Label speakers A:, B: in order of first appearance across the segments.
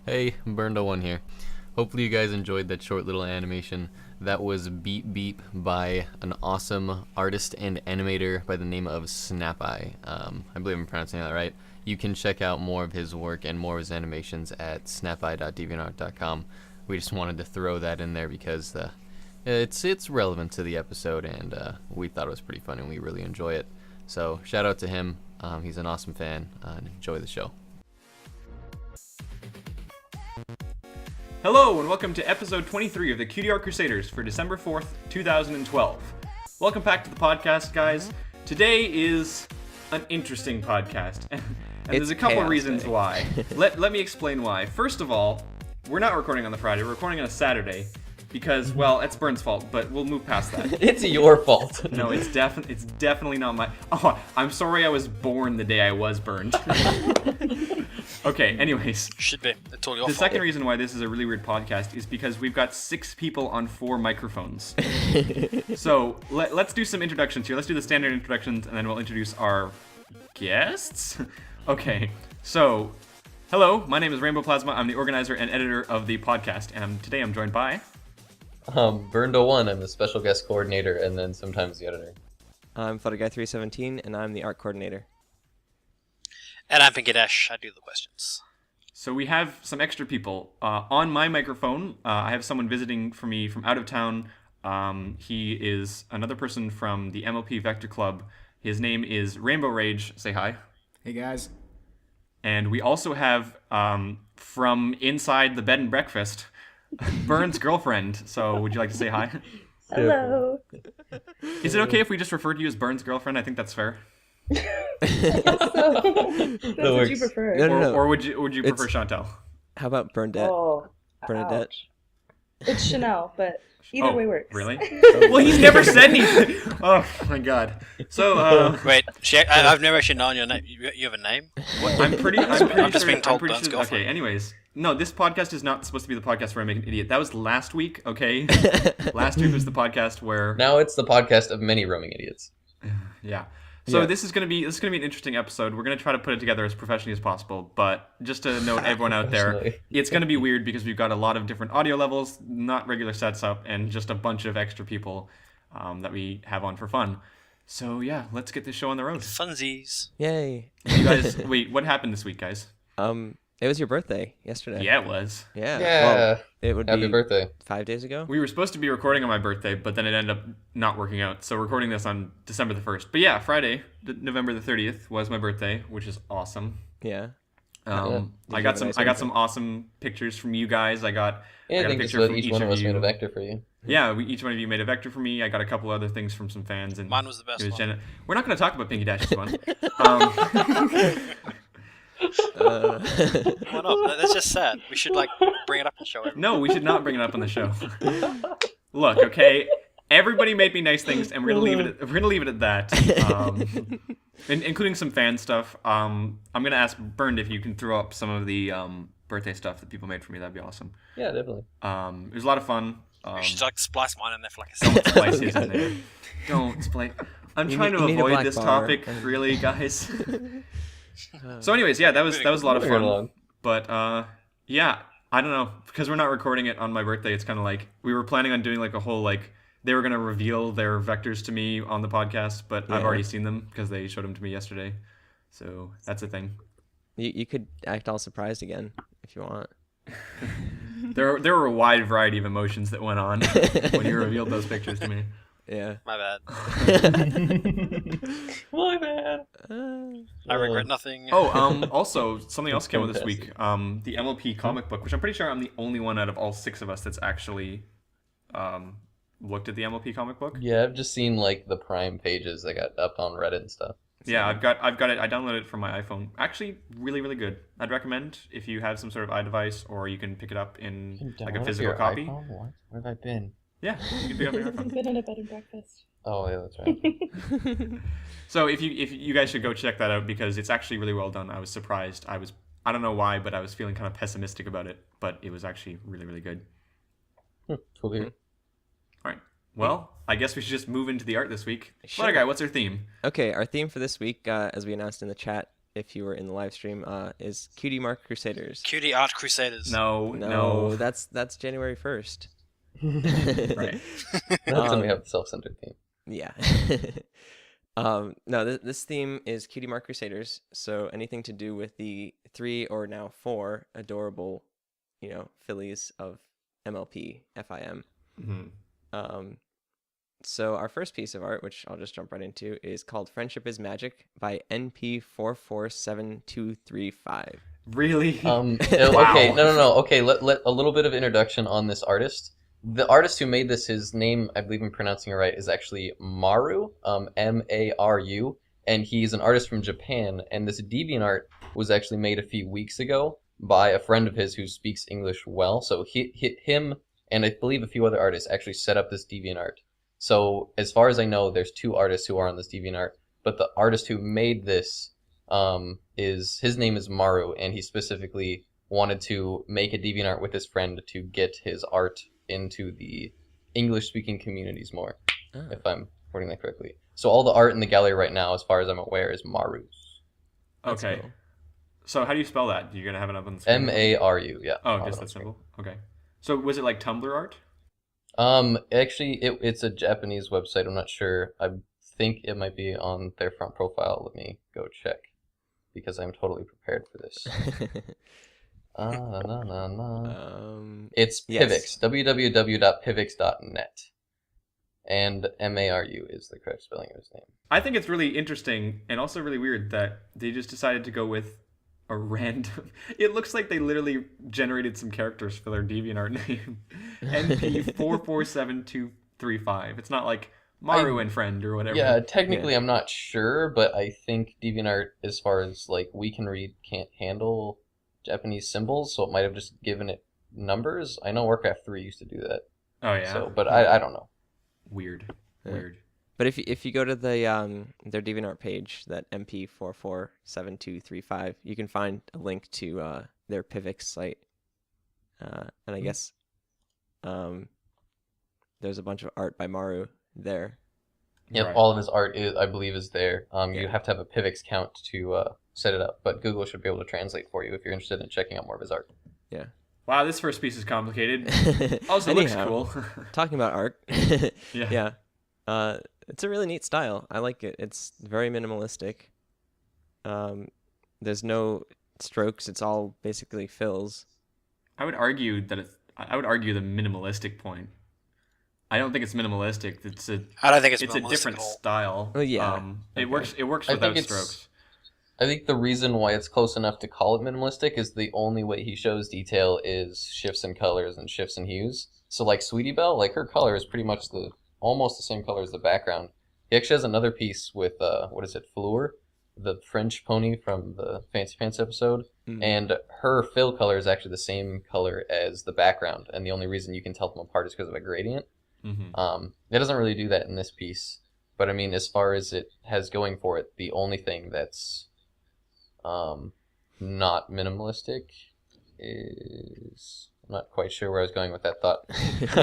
A: Hey, Burndo1 here. Hopefully you guys enjoyed that short little animation. That was Beep Beep by an awesome artist and animator by the name of Snap-Eye. I believe I'm pronouncing that right. You can check out more of his work and more of his animations at snapeye.deviantart.com. We just wanted to throw that in there because it's relevant to the episode, and we thought it was pretty fun and we really enjoy it. So shout out to him. He's an awesome fan, and enjoy the show.
B: Hello and welcome to episode 23 of the Cutie Art Crusaders for December 4th, 2012. Welcome back to the podcast, guys. Today is an interesting podcast, and there's a couple of reasons why. Let me explain why. First of all, we're not recording on the Friday, we're recording on a Saturday, because, well, it's Burn's fault, but we'll move past that.
C: It's your fault.
B: No, it's definitely not my... Oh, I'm sorry I was born the day I was burned. Okay, anyways.
D: Should be. It's all your
B: The
D: fault.
B: second reason why this is a really weird podcast is because we've got 6 people on 4 microphones. So, let's do some introductions here. Let's do the standard introductions, and then we'll introduce our guests. Okay, so, hello, my name is Rainbow Plasma. I'm the organizer and editor of the podcast, and today I'm joined by...
C: Burndo1, I'm the special guest coordinator and then sometimes the editor.
E: I'm PhotoGuy317, and I'm the art coordinator.
D: And I'm Pinky Dash. I do the questions.
B: So we have some extra people. On my microphone, I have someone visiting for me from out of town. He is another person from the MLP Vector Club. His name is Rainbow Rage. Say hi.
F: Hey guys.
B: And we also have, from inside the bed and breakfast, Burn's girlfriend. So would you like to say hi?
G: Hello.
B: Is it okay if we just refer to you as Burn's girlfriend? I think that's fair.
G: That's what you prefer.
E: No.
B: Or would you prefer Chantal?
E: How about Bernadette?
G: Oh,
E: Bernadette?
G: ouch. It's Chanel, but either way works.
B: Really? Well, he's never said anything. Oh my god. So,
D: Wait, I've never actually known your name. You have a name?
B: I'm pretty
D: I'm just
B: sure.
D: being told
B: I'm pretty
D: Burn's
B: sure.
D: girlfriend.
B: Okay. Anyways, no, this podcast is not supposed to be the podcast where I make an idiot. That was last week. Okay. Last week was the podcast where.
C: Now it's the podcast of many roaming idiots.
B: Yeah. So
E: Yeah.
B: this is gonna be an interesting episode. We're gonna try to put it together as professionally as possible. But just to note everyone out there,
C: Professionally.
B: it's gonna be weird because we've got a lot of different audio levels, not regular sets up, and just a bunch of extra people that we have on for fun. So yeah, let's get this show on the road.
D: Funsies.
E: Yay.
B: You guys, wait, what happened this week, guys?
E: It was your birthday yesterday.
B: Yeah, it was.
E: Yeah.
C: Yeah.
E: Well, it would
C: Happy
E: be
C: birthday.
E: 5 days ago.
B: We were supposed to be recording on my birthday, but then it ended up not working out. So we're recording this on December the 1st. But yeah, Friday, November the 30th was my birthday, which is awesome.
E: Yeah.
B: I
E: you
B: got
E: have a
B: some
E: nice
B: I got
E: birthday?
B: some awesome pictures from you guys. I got
C: Yeah, I
B: a
C: think that's
B: picture
C: what
B: from
C: each
B: each
C: one
B: of
C: of us
B: you.
C: made a vector for you.
B: Yeah, each one of you made a vector for me. I got a couple other things from some fans, and
D: Mine was the best
B: it was
D: one.
B: We're not going to talk about Pinky Dash's one.
D: Why not? That's just sad. We should bring it up and show everyone.
B: No, we should not bring it up on the show. Look, okay, everybody made me nice things, and we're gonna leave it at that. Including some fan stuff. I'm gonna ask Bernd if you can throw up some of the birthday stuff that people made for me. That'd be awesome.
C: Yeah, definitely.
B: It was a lot of fun.
D: We should splice mine in there for like a
B: Don't
D: second.
B: splice his in there. Don't splice. I'm
E: You
B: trying
E: need-
B: to
E: you need a
B: avoid
E: black
B: this
E: bar.
B: topic, really, guys. So, anyways, yeah, that was a lot of
C: Moving
B: fun.
C: along.
B: But yeah, I don't know, because we're not recording it on my birthday. It's kind of like we were planning on doing like a whole they were gonna reveal their vectors to me on the podcast, but I've
E: Yeah.
B: already seen them because they showed them to me yesterday. So that's a thing.
E: You could act all surprised again if you want.
B: There were a wide variety of emotions that went on when you revealed those pictures to me.
E: Yeah.
D: My bad.
C: My bad.
D: I regret nothing.
B: Oh, also something else came out this week. The MLP comic book, which I'm pretty sure I'm the only one out of all 6 of us that's actually looked at the MLP comic book.
C: Yeah, I've just seen like the Prime pages that got up on Reddit and stuff.
B: Yeah, I've got it. I downloaded it from my iPhone. Actually, really, really good. I'd recommend if you have some sort of iDevice, or you can pick it up in like a physical copy.
C: What? Where have I been?
B: Yeah, you can pick it up on your iPhone.
G: Been in a bed and breakfast.
C: Oh, yeah, that's right.
B: So if you guys should go check that out because it's actually really well done. I was surprised. I don't know why, but I was feeling kind of pessimistic about it, but it was actually really, really good.
C: Cool to hear.
B: All right. Well, I guess we should just move into the art this week.
E: Sure.
B: What guy? What's our theme?
E: Okay, our theme for this week, as we announced in the chat, if you were in the live stream, is Cutie Mark Crusaders.
D: Cutie Art Crusaders.
E: No, that's January 1st.
B: Right.
C: That's when we have the self-centered theme.
E: Yeah. No, this theme is Cutie Mark Crusaders, so anything to do with the 3 or now 4 adorable, fillies of MLP FIM.
B: Mm-hmm.
E: So our first piece of art, which I'll just jump right into, is called "Friendship is Magic" by NP447235.
B: Really?
C: Okay, no. Okay, let a little bit of introduction on this artist. The artist who made this, his name, I believe I'm pronouncing it right, is actually Maru, Maru, and he's an artist from Japan, and this DeviantArt was actually made a few weeks ago by a friend of his who speaks English well, so him and I believe a few other artists actually set up this DeviantArt. So as far as I know, there's 2 artists who are on this DeviantArt, but the artist who made this, his name is Maru, and he specifically wanted to make a DeviantArt with his friend to get his art into the English-speaking communities more, if I'm wording that correctly. So all the art in the gallery right now, as far as I'm aware, is Maru's.
B: Okay.
E: Cool.
B: So how do you spell that? You're going to have it up on the screen?
C: Maru, yeah.
B: Oh, just that simple? Okay. So was it like Tumblr art?
C: Actually, it's a Japanese website. I'm not sure. I think it might be on their front profile. Let me go check, because I'm totally prepared for this. It's Pivx, www.pivx.net. And Maru is the correct spelling of his name.
B: I think it's really interesting and also really weird that they just decided to go with a random... It looks like they literally generated some characters for their DeviantArt name. NP447235. It's not like Maru and friend or whatever.
C: Yeah, technically I'm not sure, but I think DeviantArt, as far as like we can read, can't handle Japanese symbols, so it might have just given it numbers. I know Warcraft 3 used to do that.
B: Oh yeah.
C: So, but I don't know.
B: Weird.
E: But if you go to the their DeviantArt page, that MP447235, you can find a link to their Pivx site, and I guess there's a bunch of art by Maru there.
C: Yep,
B: Right.
C: all of his art I believe is there. You have to have a Pivx account to set it up, but Google should be able to translate for you if you're interested in checking out more of his art.
E: Yeah.
B: Wow, this first piece is complicated. Also, it looks cool.
E: Talking about art.
B: Yeah.
E: It's a really neat style. I like it. It's very minimalistic. There's no strokes. It's all basically fills.
B: I would argue the minimalistic point. I don't think it's minimalistic.
D: I don't think it's
B: a different
D: at all.
B: style.
E: Oh, yeah.
B: It works
C: I
B: without
C: think
B: strokes.
C: I think the reason why it's close enough to call it minimalistic is the only way he shows detail is shifts in colors and shifts in hues. So like Sweetie Belle, like her color is pretty much almost the same color as the background. He actually has another piece with Fleur, the French pony from the Fancy Pants episode, and her fill color is actually the same color as the background, and the only reason you can tell them apart is because of a gradient.
B: Mm-hmm.
C: It doesn't really do that in this piece, but I mean, as far as it has going for it, the only thing that's not minimalistic is... I'm not quite sure where I was going with that thought.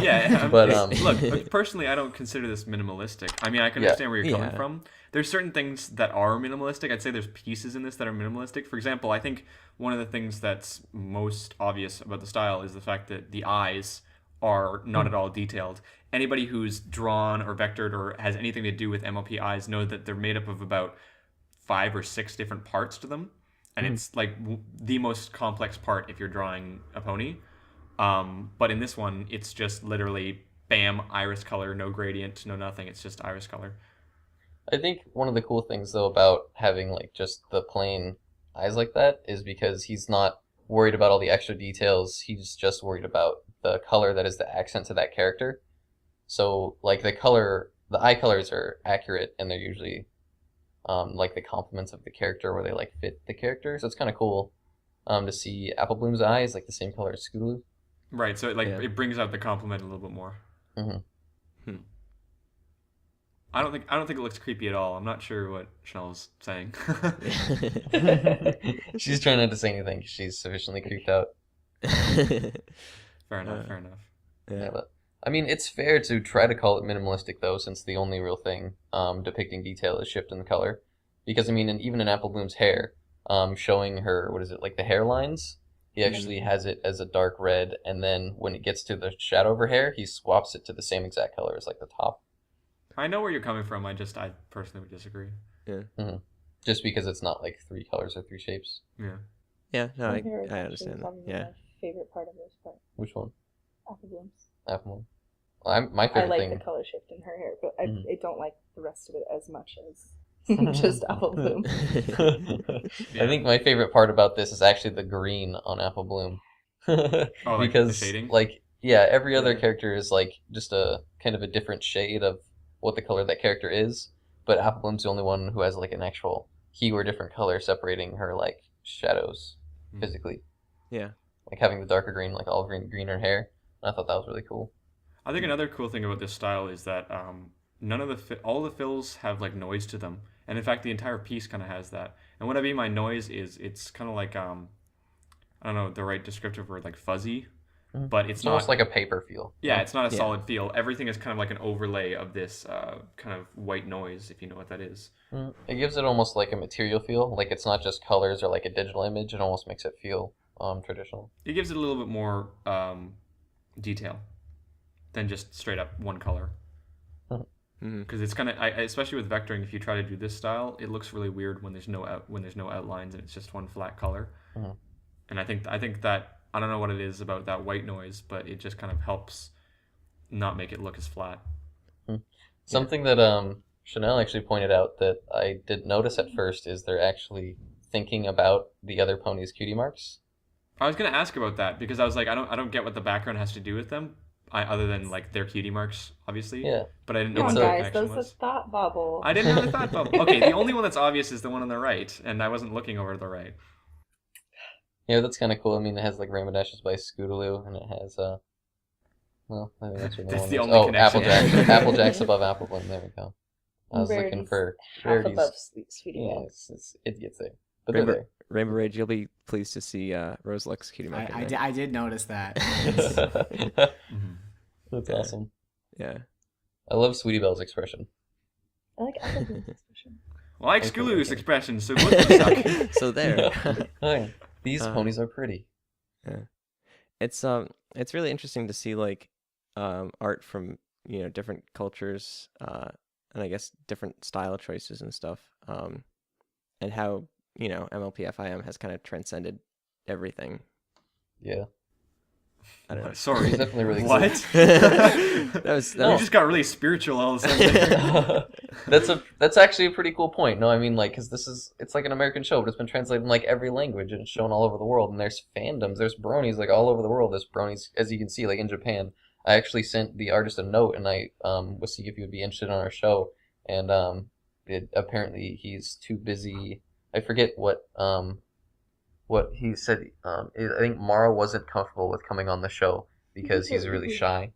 B: Yeah,
C: but
B: look, personally, I don't consider this minimalistic. I mean, I can understand where you're coming from. There's certain things that are minimalistic. I'd say there's pieces in this that are minimalistic. For example, I think one of the things that's most obvious about the style is the fact that the eyes are not at all detailed. Anybody who's drawn or vectored or has anything to do with MLP eyes know that they're made up of about 5 or 6 different parts to them. And it's like the most complex part if you're drawing a pony. But in this one, it's just literally, bam, iris color, no gradient, no nothing. It's just iris color.
C: I think one of the cool things, though, about having like just the plain eyes like that is because he's not worried about all the extra details. He's just worried about the color that is the accent to that character. So like the eye colors are accurate, and they're usually like the complements of the character where they like fit the character. So it's kind of cool to see Apple Bloom's eyes like the same color as Scootaloo.
B: Right, so it brings out the compliment a little bit more.
C: Mm-hmm.
B: I don't think it looks creepy at all. I'm not sure what Chanel's saying.
C: She's trying not to say anything. She's sufficiently creeped out.
B: Fair enough.
C: Yeah, but I mean, it's fair to try to call it minimalistic, though, since the only real thing depicting detail is shift in the color. Because, I mean, even in Apple Bloom's hair, showing her, what is it, like the hairlines. He actually has it as a dark red, and then when it gets to the shadow of her hair, he swaps it to the same exact color as like the top.
B: I know where you're coming from. I personally would disagree.
E: Yeah.
C: Mm-hmm. Just because it's not like 3 colors or 3 shapes.
B: Yeah.
E: Yeah, no,
G: My hair is
E: I
G: actually
E: understand that.
G: probably
E: Yeah.
G: my favorite part of this part.
C: Which one?
G: Apple blooms.
C: Apple. My
G: I
C: favorite
G: like
C: thing.
G: the color shift in her hair, but I don't like the rest of it as much as
C: Mhm.
G: just apple bloom.
C: I think my favorite part about this is actually the green on Apple Bloom.
B: Like
C: because
B: the shading?
C: like yeah, every other
B: Yeah.
C: character is like just a kind of a different shade of what the color of that character is, but Apple Bloom's the only one who has like an actual hue or different color separating her like shadows physically.
E: Yeah.
C: Like having the darker green, like all greener hair. And I thought that was really cool.
B: I think another cool thing about this style is that none of all the fills have like noise to them, and in fact the entire piece kind of has that. And what I mean by noise is it's kind of like I don't know the right descriptive word, like fuzzy, but it's not
C: almost like a paper feel.
B: Yeah, it's not a solid feel. Everything is kind of like an overlay of this kind of white noise, if you know what that is.
C: It gives it almost like a material feel. Like it's not just colors or like a digital image. It almost makes it feel traditional.
B: It gives it a little bit more detail than just straight up one color. Because it's kind of, especially with vectoring, if you try to do this style, it looks really weird when there's no outlines and it's just one flat color. And I think that I don't know what it is about that white noise, but it just kind of helps not make it look as flat.
C: Something that Chanel actually pointed out that I did notice at first is they're actually thinking about the other ponies' cutie marks.
B: I was gonna ask about that because I was like, I don't get what the background has to do with them, other than like their cutie marks, obviously.
C: Yeah.
B: But I didn't know
G: Come
B: what
G: on,
B: the
G: guys,
B: connection
G: that's
B: was.
G: a thought bubble.
B: I didn't have a thought bubble. Okay, the only one that's obvious is the one on the right, and I wasn't looking over to the right.
C: Yeah, that's kind of cool. I mean, it has like Rainbow Dashes by Scootaloo, and it has well, I think that's what
B: That's
C: one
B: the
C: is.
B: only
C: Oh,
B: connection.
C: Applejack. Applejack's above Apple Bloom. There we go. I was looking
G: Rarities,
C: for
G: half
C: rarities.
G: above Sweetie
C: Yeah,
G: Belle.
C: it gets there. But they're there.
E: Rainbow Rage, you'll be pleased to see Rose Luck's cutie mark.
F: I did notice that.
C: That's awesome.
E: Yeah.
C: I love Sweetie Belle's expression.
G: I like apple bloom's expression.
B: Well, I like Scootaloo's expression, so both of them suck.
E: So there.
C: Hi. These ponies are pretty.
E: Yeah. It's really interesting to see like art from different cultures and I guess different style choices and stuff and how MLP FIM has kind of transcended everything.
C: Yeah.
E: I don't know.
B: Sorry.
C: It's definitely really
B: What?
E: that was
B: You just got really spiritual all of a sudden.
C: That's actually a pretty cool point. No, I mean like because it's like an American show, but it's been translated in like every language and it's shown all over the world. And there's fandoms, there's bronies like all over the world. There's bronies, as you can see, like in Japan. I actually sent the artist a note and I was seeing if he would be interested on our show. And apparently he's too busy. I forget what he said. I think Mara wasn't comfortable with coming on the show because he's really shy,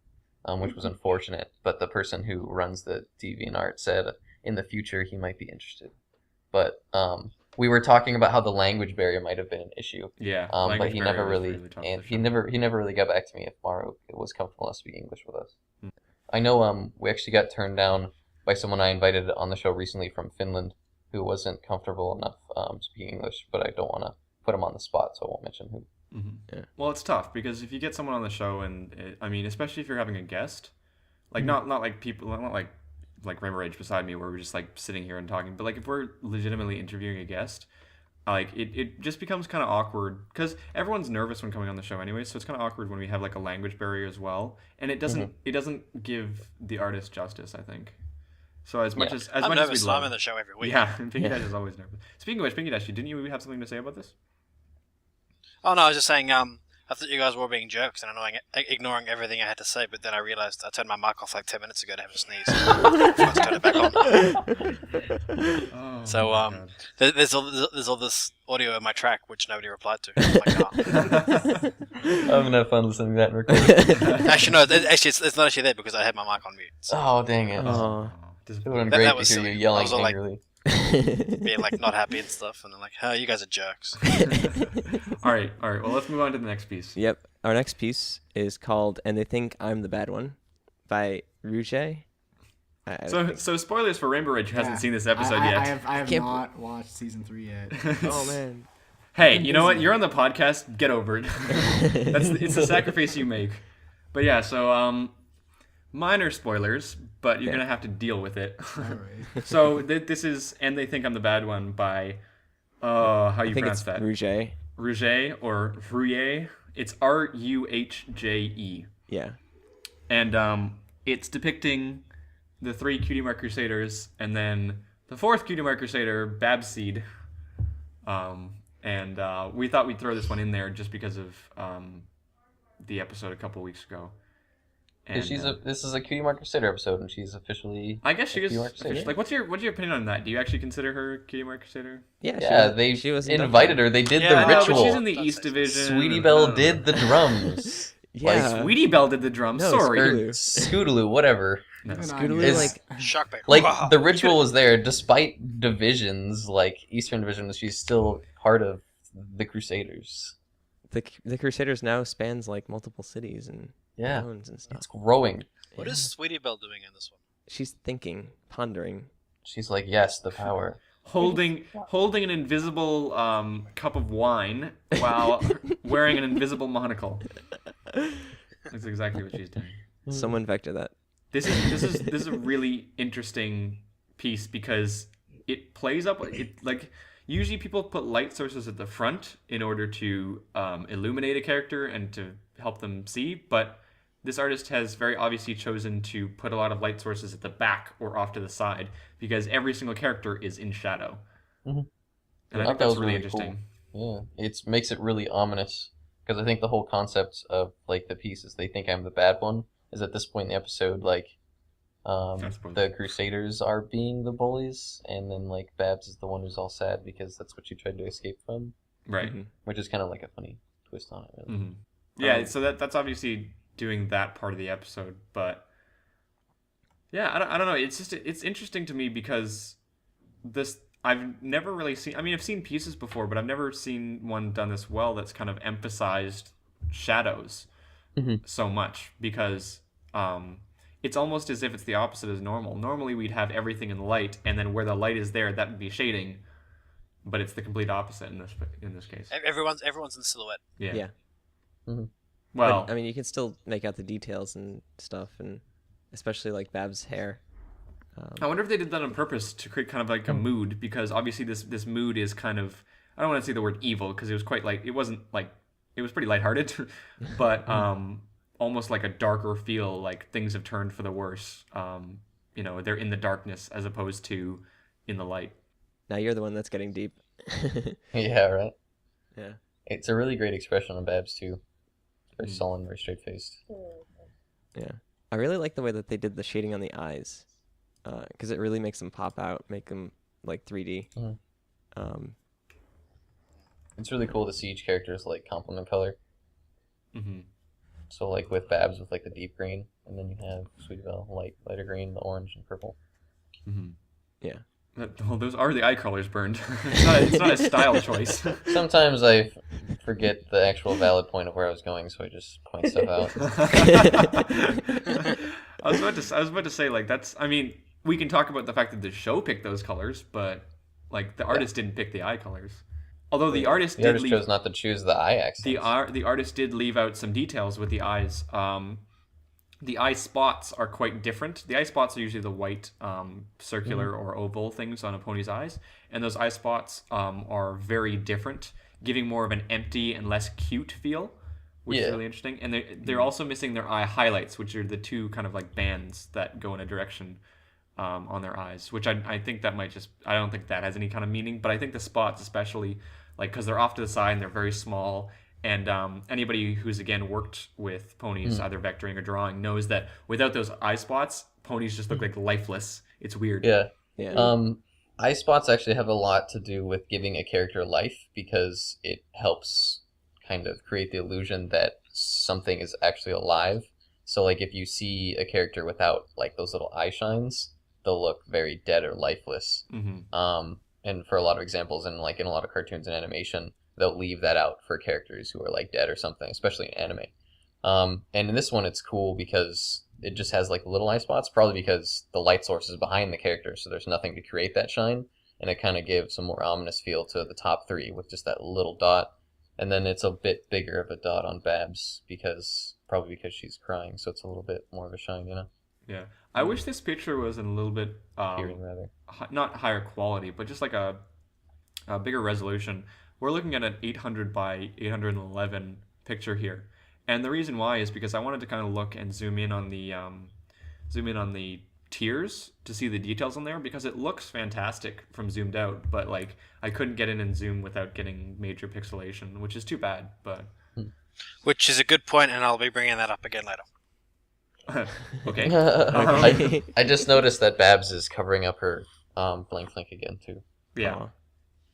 C: which was unfortunate. But the person who runs the DeviantArt said in the future he might be interested. But we were talking about how the language barrier might have been an issue.
B: Yeah.
C: But he never really
B: tough
C: and
B: to
C: he
B: show.
C: never really got back to me if Mara was comfortable enough to speak English with us. I know we actually got turned down by someone I invited on the show recently from Finland who wasn't comfortable enough speaking English, but I don't want to put him on the spot, so I won't mention who.
E: Yeah.
B: Well, it's tough because if you get someone on the show, and I mean, especially if you're having a guest, like not like people, not like Rainbow Rage beside me, where we're just like sitting here and talking, but like if we're legitimately interviewing a guest, like it just becomes kind of awkward because everyone's nervous when coming on the show anyway, so it's kind of awkward when we have like a language barrier as well, and it doesn't give the artist justice, I think. So as much as
D: I'm
B: much
D: nervous.
B: as we love,
D: I'm in the show every week.
B: yeah, Pinky Dash is always nervous. Speaking of which, Pinky Dash, didn't you have something to say about this?
D: Oh no, I was just saying. I thought you guys were being jerks and ignoring everything I had to say, but then I realized I turned my mic off like 10 minutes ago to have a sneeze. I forgot to turn it back on.
B: Oh,
D: So
B: my God.
D: there's all this audio in my track which nobody replied to. I'm like, oh.
C: I'm gonna have fun listening to that and recording.
D: Actually, no. It's not actually there because I had my mic on mute. So
C: Oh, dang it.
E: Oh.
C: It would have been great
D: that
C: to
D: was
C: hear
D: silly.
C: you
D: I
C: yelling
D: was all like-
C: angrily.
D: being like not happy and stuff, and they're like, "Oh, you guys are jerks."
B: All right. Well, let's move on to the next piece.
E: Yep. Our next piece is called "And They Think I'm the Bad One" by Rouge.
B: So spoilers for Rainbow Ridge, who hasn't seen this episode yet.
F: I have not watched season 3 yet.
E: Oh man.
B: Hey, you know what? You're on the podcast. Get over it. It's the sacrifice you make. But yeah, so minor spoilers, but you're gonna have to deal with it.
F: All right.
B: So this is "And They Think I'm the Bad One" by how you pronounce that?
E: Rouget.
B: Rouget or Rouget. It's Ruhje.
E: Yeah.
B: And it's depicting the 3 Cutie Mark Crusaders and then the 4th Cutie Mark Crusader, Babseed. And we thought we'd throw this one in there just because of the episode a couple weeks ago. And
C: this is a Cutie Mark Crusader episode, and she's officially.
B: I guess she is
C: Cutie Mark
B: officially.
C: Crusader.
B: Like, what's your opinion on that? Do you actually consider her Cutie Mark Crusader?
C: Yeah,
E: she was
C: invited her. They did
D: Yeah,
C: the
D: I know,
B: but
C: ritual.
B: she's in the East Division.
C: Sweetie Belle did the drums.
E: Yeah.
B: Sweetie Belle did the drums.
E: No,
B: Sorry.
E: Scootaloo.
C: Or Scootaloo, whatever.
B: No.
E: Scootaloo,
C: Is-
D: Shock bait.
C: Like
D: Wow.
C: the ritual was there, despite divisions, like Eastern Division. She's still part of the Crusaders.
E: The Crusaders now spans like multiple cities and
C: Yeah,
E: towns and stuff.
C: it's growing.
D: What is Sweetie Belle doing in this one?
E: She's thinking, pondering.
C: She's like, yes, the power.
B: Holding an invisible cup of wine while wearing an invisible monocle. That's exactly what she's doing.
E: Someone vector that.
B: This is a really interesting piece because it plays up like usually people put light sources at the front in order to illuminate a character and to help them see, but this artist has very obviously chosen to put a lot of light sources at the back or off to the side because every single character is in shadow.
C: Mm-hmm.
B: And I
C: thought
B: think
C: that
B: that's
C: was
B: really
C: really cool.
B: interesting.
C: Yeah, it makes it really ominous because I think the whole concept of like the pieces they think I'm the bad one is at this point in the episode like the Crusaders are being the bullies and then like Babs is the one who's all sad because that's what she tried to escape from,
B: Right.
E: Mm-hmm.
C: which is kind of like a funny twist on it. Really.
B: Mm-hmm. Yeah, so that's obviously doing that part of the episode, but yeah, I don't know. It's interesting to me because this I've never really seen. I mean, I've seen pieces before, but I've never seen one done this well. That's kind of emphasized shadows so much because it's almost as if it's the opposite as normal. Normally, we'd have everything in light, and then where the light is there, that would be shading. But it's the complete opposite in this case.
D: Everyone's in silhouette.
B: Yeah.
E: Yeah.
C: Mm-hmm.
B: Well,
E: But, I mean, you can still make out the details and stuff, and especially like Bab's hair.
B: I wonder if they did that on purpose to create kind of like a mood, because obviously this mood is kind of, I don't want to say the word evil because it was quite like, it wasn't like, it was pretty lighthearted, but almost like a darker feel, like things have turned for the worse. They're in the darkness as opposed to in the light.
E: Now you're the one that's getting deep.
C: Yeah, right.
E: Yeah.
C: It's a really great expression on Babs too. Very sullen, very straight faced.
E: Yeah. I really like the way that they did the shading on the eyes, because it really makes them pop out, make them like 3D.
C: It's really cool to see each character's like complement color.
B: Mm-hmm.
C: So like with Babs with like the deep green, and then you have Sweetie Belle lighter green, the orange and purple.
B: Mm-hmm.
E: Yeah.
B: Well, those are the eye colors burned. It's not a style choice.
C: Sometimes I forget the actual valid point of where I was going, so I just point stuff out.
B: I was about to say, like, that's, I mean, we can talk about the fact that the show picked those colors, but like the artist didn't pick the eye colors. Although the artist
C: chose not to choose the eye accents.
B: the artist did leave out some details with the eyes. The eye spots are quite different. The eye spots are usually the white circular or oval things on a pony's eyes, and those eye spots are very different, giving more of an empty and less cute feel, which is really interesting. And they're also missing their eye highlights, which are the two kind of like bands that go in a direction on their eyes, which I think that might just, I don't think that has any kind of meaning, but I think the spots especially, like, because they're off to the side and they're very small. And anybody who's, again, worked with ponies, either vectoring or drawing, knows that without those eye spots, ponies just look like lifeless. It's weird.
C: Yeah.
E: Yeah.
C: Eye spots actually have a lot to do with giving a character life, because it helps kind of create the illusion that something is actually alive. So, like, if you see a character without, like, those little eye shines, they'll look very dead or lifeless.
B: Mm-hmm.
C: And for a lot of examples, in a lot of cartoons and animation, they'll leave that out for characters who are like dead or something, especially in anime. And in this one, it's cool because it just has like little eye spots, probably because the light source is behind the character, so there's nothing to create that shine, and it kind of gives a more ominous feel to the top three with just that little dot, and then it's a bit bigger of a dot on Babs probably because she's crying, so it's a little bit more of a shine, you know.
B: Yeah, I wish this picture was in a little bit
C: Rather.
B: not higher quality, but just like a bigger resolution. We're looking at an 800 by 811 picture here, and the reason why is because I wanted to kind of look and zoom in on the tiers to see the details on there, because it looks fantastic from zoomed out, but like I couldn't get in and zoom without getting major pixelation, which is too bad. But
D: Which is a good point, and I'll be bringing that up again later.
B: okay.
C: I just noticed that Babs is covering up her blank flank again too.
B: Yeah.
E: Aw.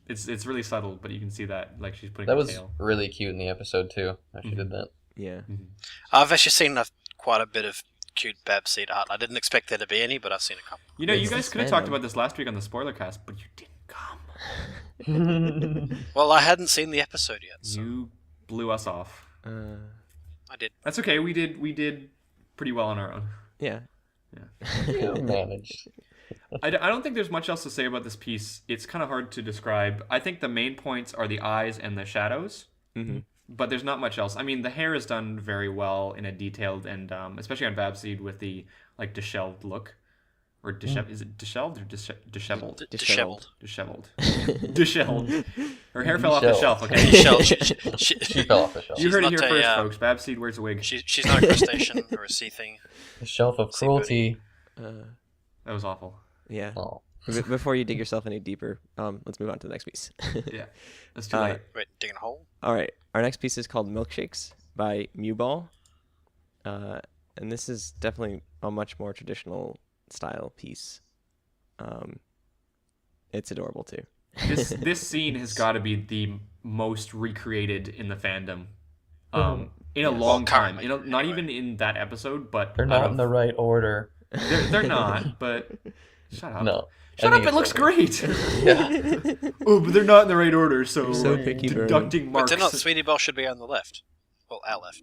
B: It's really subtle, but you can see that like she's putting
C: That
B: her
C: was
B: tail.
C: really cute in the episode too. How she did that.
E: Yeah.
D: I've actually seen quite a bit of cute Babseed art. I didn't expect there to be any, but I've seen a couple.
B: You know,
E: It's
B: you guys
E: this
B: could have talked
E: fandom.
B: about this last week on the Spoilercast, but you didn't come.
D: Well, I hadn't seen the episode yet, so
B: You blew us off.
D: I did.
B: That's okay. We did pretty well on our own.
E: Yeah.
C: You managed.
B: I don't think there's much else to say about this piece. It's kind of hard to describe. I think the main points are the eyes and the shadows, but there's not much else. I mean, the hair is done very well in a detailed and especially on Babseed with the like disheveled look, or is it disheveled or disheveled?
D: Disheveled.
B: Disheveled. Her hair fell off the shelf. Okay,
D: Disheveled.
C: She fell off the shelf.
B: you heard it
D: not
B: here
D: a,
B: first, folks. Babseed wears a wig.
D: She's not a crustacean or a sea thing.
C: The shelf of cruelty.
B: That was awful.
E: Yeah.
C: Oh.
E: Before you dig yourself any deeper, let's move on to the next piece.
B: Yeah, that's too late.
D: Wait, digging a hole?
E: All right. Our next piece is called Milkshakes by Mewball. And this is definitely a much more traditional style piece. It's adorable too.
B: This scene has got to be the most recreated in the fandom. In a long time.
D: currently,
B: You know, not
D: anyway.
B: even in that episode, but
C: They're not in the right order.
B: They're not, but shut up.
C: No.
B: Shut
C: I
B: up,
C: think
B: it looks
C: it's
B: great.
C: Yeah.
B: Oh, but they're not in the right order, so
E: You're so picky, Vernon.
B: deducting
D: But
B: marks.
D: they're not. Sweetie Belle should be on the left. Well, our left.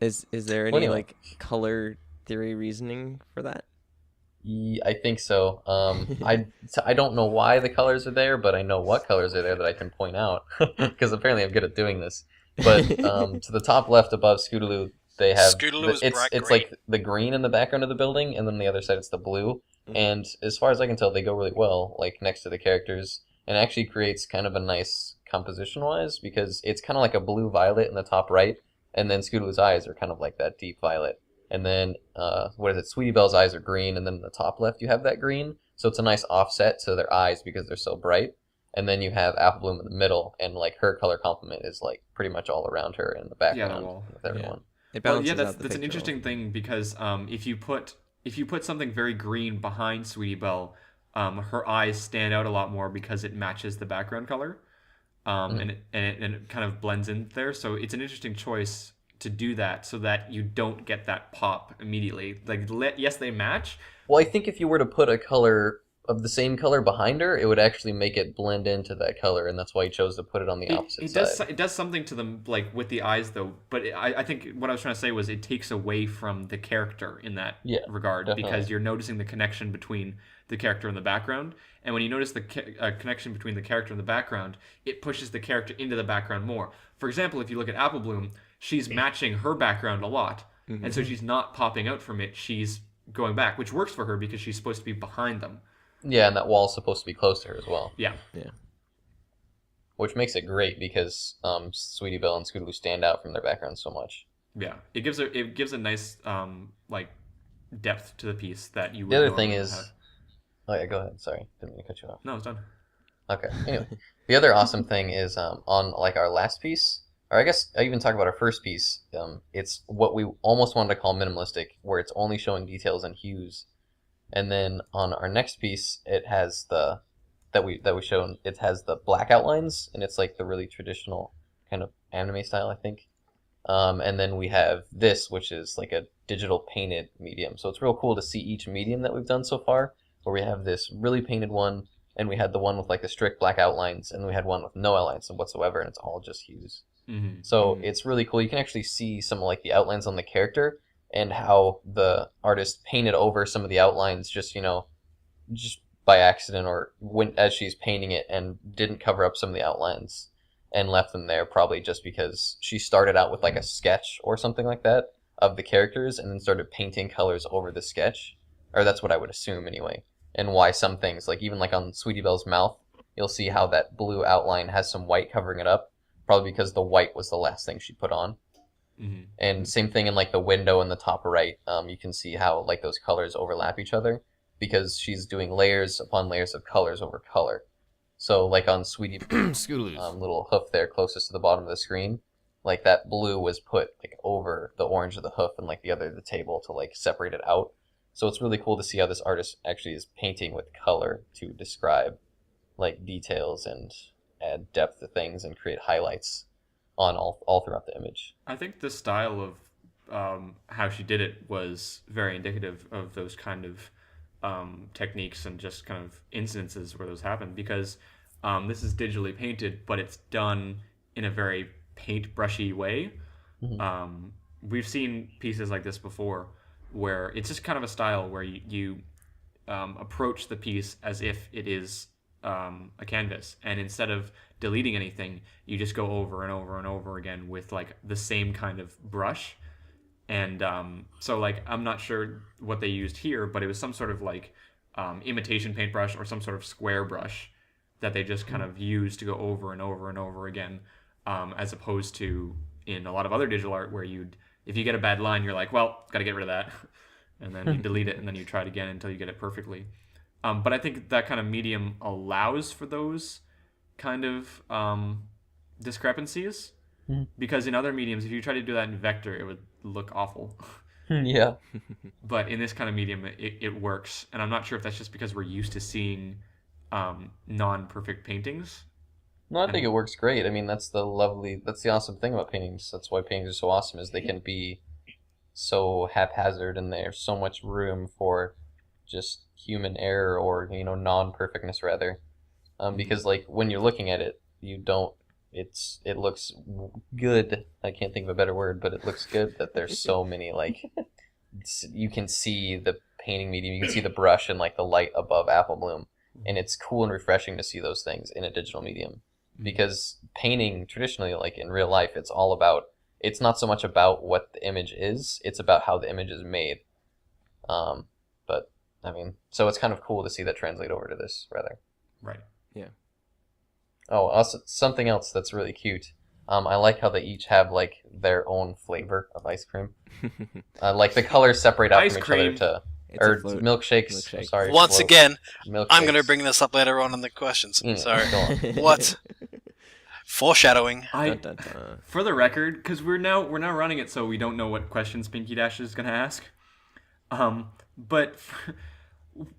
E: Is there any
C: Anyway.
E: like color theory reasoning for that?
C: I think so. I don't know why the colors are there, but I know what colors are there that I can point out because apparently I'm good at doing this. But to the top left above Scootaloo, they have
D: Scootaloo is bright
C: it's
D: green.
C: like the green in the background of the building, and then the other side it's the blue.
E: Mhm.
C: And as far as I can tell, they go really well, like next to the characters, and it actually creates kind of a nice composition wise because it's kind of like a blue violet in the top right, and then Scootaloo's eyes are kind of like that deep violet. And then, Sweetie Belle's eyes are green, and then in the top left you have that green. So it's a nice offset to their eyes because they're so bright. And then you have Apple Bloom in the middle, and like her color complement is like pretty much all around her in the background
B: wall.
C: with everyone.
E: It
B: Well,
E: balances
B: yeah, that's
E: out the
B: an
E: picture
B: interesting thing because if you put something very green behind Sweetie Belle, her eyes stand out a lot more because it matches the background color, and it kind of blends in there. So it's an interesting choice to do that so that you don't get that pop immediately. Like, yes, they match.
C: Well, I think if you were to put a color of the same color behind her, it would actually make it blend into that color, and that's why he chose to put it on the opposite side.
B: It does something to them, like with the eyes, though. But I think what I was trying to say was it takes away from the character in that regard,
C: definitely.
B: because you're noticing the connection between the character and the background. And when you notice the connection between the character and the background, it pushes the character into the background more. For example, if you look at Apple Bloom, she's matching her background a lot, and so she's not popping out from it. She's going back, which works for her because she's supposed to be behind them.
C: Yeah, and that wall's supposed to be close to her as well.
B: Yeah.
C: Which makes it great because Sweetie Belle and Scootaloo stand out from their backgrounds so much.
B: Yeah, it gives a nice like depth to the piece that you.
C: The other
B: would
C: thing
B: normally
C: is...
B: have.
C: Oh yeah, go ahead. Sorry, didn't mean to cut you off.
B: No, it's done.
C: Okay. Anyway, the other awesome thing is on like our last piece, or I guess I even talk about our first piece. It's what we almost wanted to call minimalistic, where it's only showing details and hues. And then on our next piece, it has it has the black outlines, and it's like the really traditional kind of anime style, I think. And then we have this, which is like a digital painted medium. So it's real cool to see each medium that we've done so far, where we have this really painted one, and we had the one with like the strict black outlines, and we had one with no outlines whatsoever, and it's all just hues.
B: Mm-hmm.
C: So it's really cool. You can actually see some of like the outlines on the character, and how the artist painted over some of the outlines just by accident, or as she's painting it, and didn't cover up some of the outlines and left them there, probably just because she started out with like a sketch or something like that of the characters and then started painting colors over the sketch. Or that's what I would assume anyway. And why some things, like even like on Sweetie Belle's mouth, you'll see how that blue outline has some white covering it up, probably because the white was the last thing she put on.
B: Mm-hmm.
C: And same thing in like the window in the top right, you can see how like those colors overlap each other, because she's doing layers upon layers of colors over color. So like on Sweetie little hoof there closest to the bottom of the screen, like that blue was put like over the orange of the hoof and like the other of the table to like separate it out. So it's really cool to see how this artist actually is painting with color to describe like details and add depth to things and create highlights on all throughout the image.
B: I think the style of how she did it was very indicative of those kind of techniques and just kind of instances where those happen, because this is digitally painted, but it's done in a very paintbrushy way.
C: Mm-hmm.
B: We've seen pieces like this before where it's just kind of a style where you approach the piece as if it is a canvas, and instead of deleting anything, you just go over and over and over again with like the same kind of brush. And so like I'm not sure what they used here, but it was some sort of like imitation paintbrush or some sort of square brush that they just kind of used to go over and over and over again, as opposed to in a lot of other digital art where if you get a bad line, you're like, well, got to get rid of that, and then you delete it and then you try it again until you get it perfectly. But I think that kind of medium allows for those kind of discrepancies, because in other mediums, if you try to do that in vector, it would look awful.
C: Yeah.
B: But in this kind of medium, it works. And I'm not sure if that's just because we're used to seeing non-perfect paintings.
C: No, I think it works great. I mean, that's the awesome thing about paintings. That's why paintings are so awesome, is they can be so haphazard, and there's so much room for just human error, or non-perfectness rather. Because like when you're looking at it, it looks good. I can't think of a better word, but it looks good that there's so many like you can see the painting medium, you can see the brush and like the light above Apple Bloom, and it's cool and refreshing to see those things in a digital medium. Because painting traditionally, like in real life, it's not so much about what the image is, it's about how the image is made. But I mean, so it's kind of cool to see that translate over to this rather.
B: Right.
E: Yeah.
C: Oh, also something else that's really cute. I like how they each have like their own flavor of ice cream. Like the colors separate out
B: Ice
C: from
B: cream.
C: each other
E: It's a float.
C: milkshakes.
E: Milkshake.
C: Sorry.
D: Once
C: float.
D: again,
C: Milkshakes.
D: I'm going to bring this up later on in the questions. Sorry.
C: Go on.
D: What? Foreshadowing.
E: Dun, dun, dun.
B: For the record, because we're now running it so we don't know what questions Pinky Dash is going to ask. But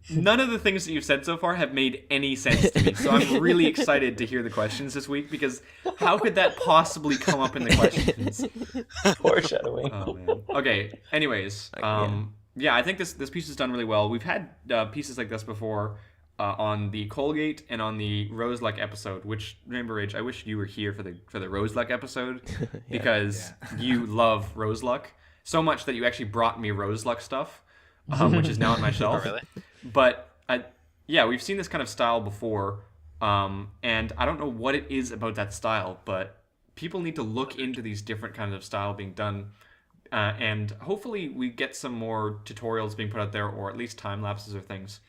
B: none of the things that you've said so far have made any sense to me. So I'm really excited to hear the questions this week, because how could that possibly come up in the questions?
C: Foreshadowing.
B: Oh, man. Okay. Anyways, yeah, I think this piece is done really well. We've had pieces like this before on the Colgate and on the Rose Luck episode. Which, remember, Rich, I wish you were here for the Rose Luck episode, because you love Rose Luck so much that you actually brought me Rose Luck stuff, which is now on my shelf.
D: Oh, really?
B: But yeah, we've seen this kind of style before, and I don't know what it is about that style, but people need to look into these different kinds of style being done. And hopefully we get some more tutorials being put out there, or at least time lapses or things,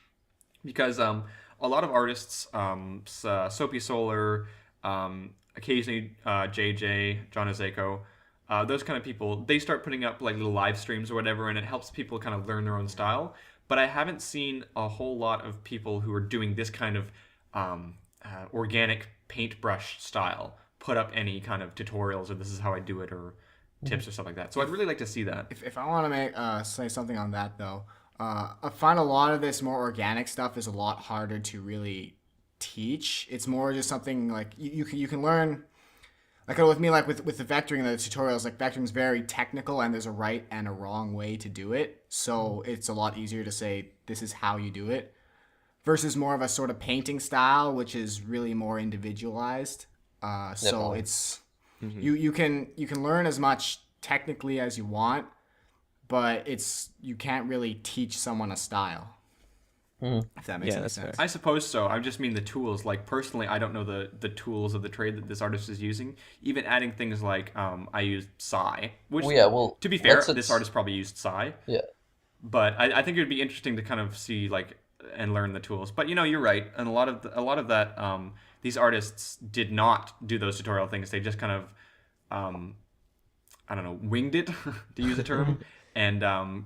B: because a lot of artists, Soapy Solar, occasionally JJ, John Azeko, those kind of people, they start putting up like little live streams or whatever, and it helps people kind of learn their own style. But I haven't seen a whole lot of people who are doing this kind of organic paintbrush style put up any kind of tutorials, or this is how I do it, or tips or stuff like that. So I'd really like to see that.
F: If I want to say something on that, though, I find a lot of this more organic stuff is a lot harder to really teach. It's more just something like you can learn. Like with me, like with the vectoring and the tutorials, like vectoring is very technical, and there's a right and a wrong way to do it. So it's a lot easier to say this is how you do it, versus more of a sort of painting style, which is really more individualized. So it's you can learn as much technically as you want, but you can't really teach someone a style. If that makes any sense.
B: I suppose so. I just mean the tools. Like, personally, I don't know the tools of the trade that this artist is using. Even adding things like, I used Psy, which, to be fair, this artist probably used Psy.
C: Yeah.
B: But I think it would be interesting to kind of see, like, and learn the tools. But, you're right. And a lot of that, these artists did not do those tutorial things. They just kind of, I don't know, winged it, to use a term, and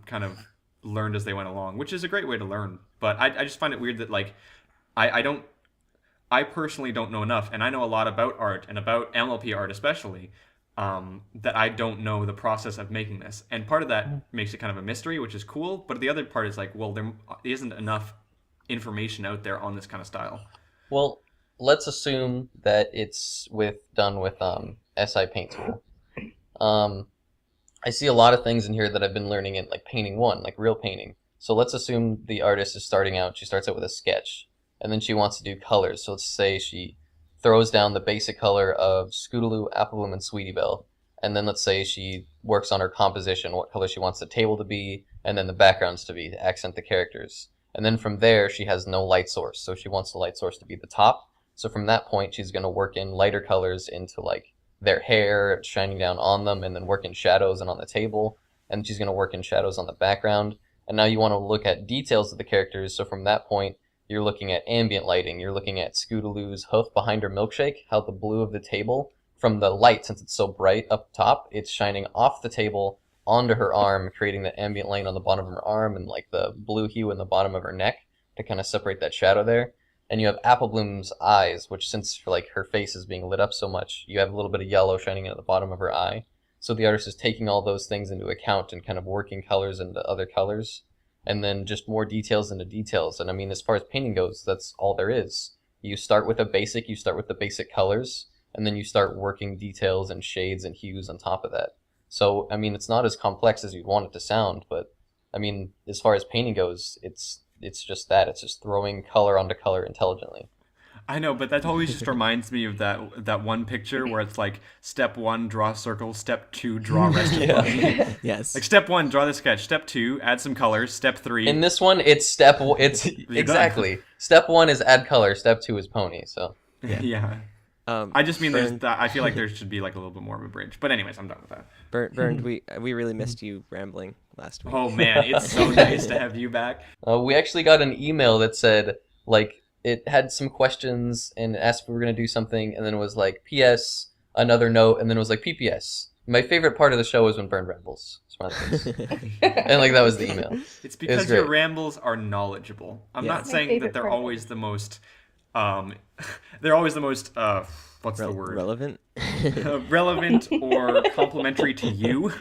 B: kind of learned as they went along, which is a great way to learn. But I just find it weird that, like, I personally don't know enough, and I know a lot about art and about MLP art especially, that I don't know the process of making this. And part of that makes it kind of a mystery, which is cool. But the other part is like, well, there isn't enough information out there on this kind of style.
C: Well, let's assume that it's done with SI Paint tool. I see a lot of things in here that I've been learning in, like, painting 1, like real painting. So let's assume the artist is starting out. She starts out with a sketch, and then she wants to do colors. So let's say she throws down the basic color of Scootaloo, Apple Bloom, and Sweetie Belle. And then let's say she works on her composition, what color she wants the table to be, and then the backgrounds to be, to accent the characters. And then from there, she has no light source. So she wants the light source to be the top. So from that point, she's going to work in lighter colors into, like, their hair, shining down on them, and then work in shadows and on the table. And she's going to work in shadows on the background. And now you want to look at details of the characters. So from that point, you're looking at ambient lighting. You're looking at Scootaloo's hoof behind her milkshake, how the blue of the table, from the light, since it's so bright up top, it's shining off the table onto her arm, creating the ambient light on the bottom of her arm and, like, the blue hue in the bottom of her neck to kind of separate that shadow there. And you have Apple Bloom's eyes, which, since, like, her face is being lit up so much, you have a little bit of yellow shining at the bottom of her eye. So the artist is taking all those things into account and kind of working colors into other colors, and then just more details into details. And I mean, as far as painting goes, that's all there is. You start with the basic colors, and then you start working details and shades and hues on top of that. So, I mean, it's not as complex as you'd want it to sound, but, I mean, as far as painting goes, it's just that. It's just throwing color onto color intelligently.
B: I know, but that always just reminds me of that one picture where it's like, step 1, draw a circle, step 2, draw rest of body.
E: Yes.
B: Like, step 1, draw the sketch. Step 2, add some colors. Step 3.
C: In this one, it's exactly. Step 1 is add color. Step 2 is pony. So
B: yeah. I just mean I feel like there should be, like, a little bit more of a bridge. But anyways, I'm done with that.
E: Bernd, we really missed you rambling last week.
B: Oh man, it's so nice to have you back.
C: We actually got an email that said, like, it had some questions and asked if we were going to do something, and then it was like, P.S., another note, and then it was like, P.P.S. My favorite part of the show was when Bernd rambles. And, like, that was the email.
B: It's because your rambles are knowledgeable. I'm not saying that they're always the most... they're always the most... what's the word?
E: Relevant?
B: Relevant or complimentary to you,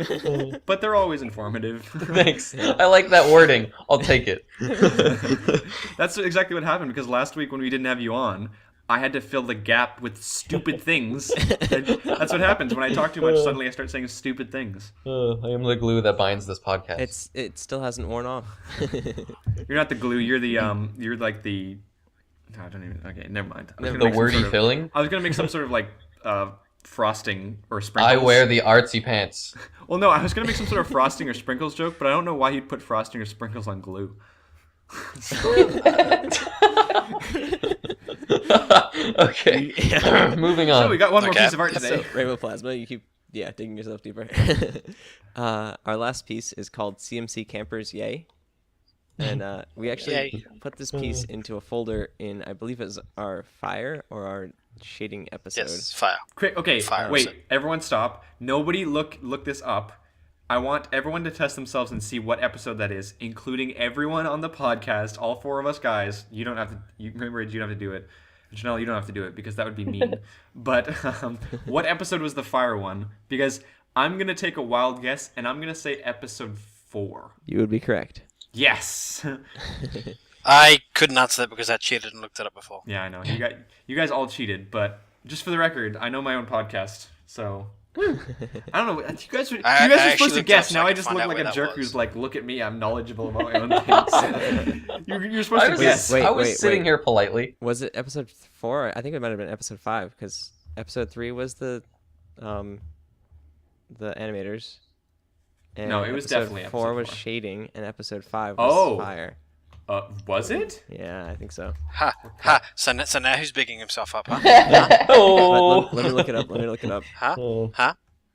B: but they're always informative.
C: Thanks. I like that wording. I'll take it.
B: That's exactly what happened, because last week when we didn't have you on, I had to fill the gap with stupid things. That's what happens when I talk too much. Suddenly I start saying stupid things.
C: I am the glue that binds this podcast.
E: It still hasn't worn off.
B: You're not the glue. You're the you're like the... No, I don't even... Okay, never mind.
C: The wordy filling?
B: I was going to make some sort of, like, frosting or sprinkles.
C: I wear the artsy pants.
B: Well, no, I was going to make some sort of frosting or sprinkles joke, but I don't know why you'd put frosting or sprinkles on glue.
C: Okay. Moving on.
B: So we got one more piece of art today.
E: So, Rainbow Plasma, you keep digging yourself deeper. Our last piece is called CMC Campers, Yay. And we actually put this piece into a folder in, I believe it was our fire or our shading episode.
D: Yes, fire.
B: Quick, okay,
D: Fire
B: wait,
D: episode.
B: everyone stop. Nobody look this up. I want everyone to test themselves and see what episode that is, including everyone on the podcast, all 4 of us guys. You don't have to, remember, you don't have to do it. Janelle, you don't have to do it because that would be mean. But what episode was the fire one? Because I'm going to take a wild guess, and I'm going to say episode 4.
E: You would be correct.
B: Yes.
D: I couldn't answer that because I cheated and looked it up before.
B: Yeah, I know. You guys all cheated, but just for the record, I know my own podcast, so I don't know. You guys were supposed to guess. Now I just look like a jerk who's like, look at me, I'm knowledgeable about my own things. You're supposed to guess.
C: I was sitting here politely.
E: Was it episode 4? I think it might have been episode 5 because episode 3 was the animators. And
B: No, it was
E: episode
B: definitely
E: 4
B: episode
E: was
B: 4.
E: shading, and episode 5 was fire.
B: Was it?
E: Yeah, I think so.
D: Ha ha. So now who's bigging himself up? Huh?
C: Oh.
E: Let me look it up. Let me look it up.
D: Huh?
C: Oh.
D: Huh?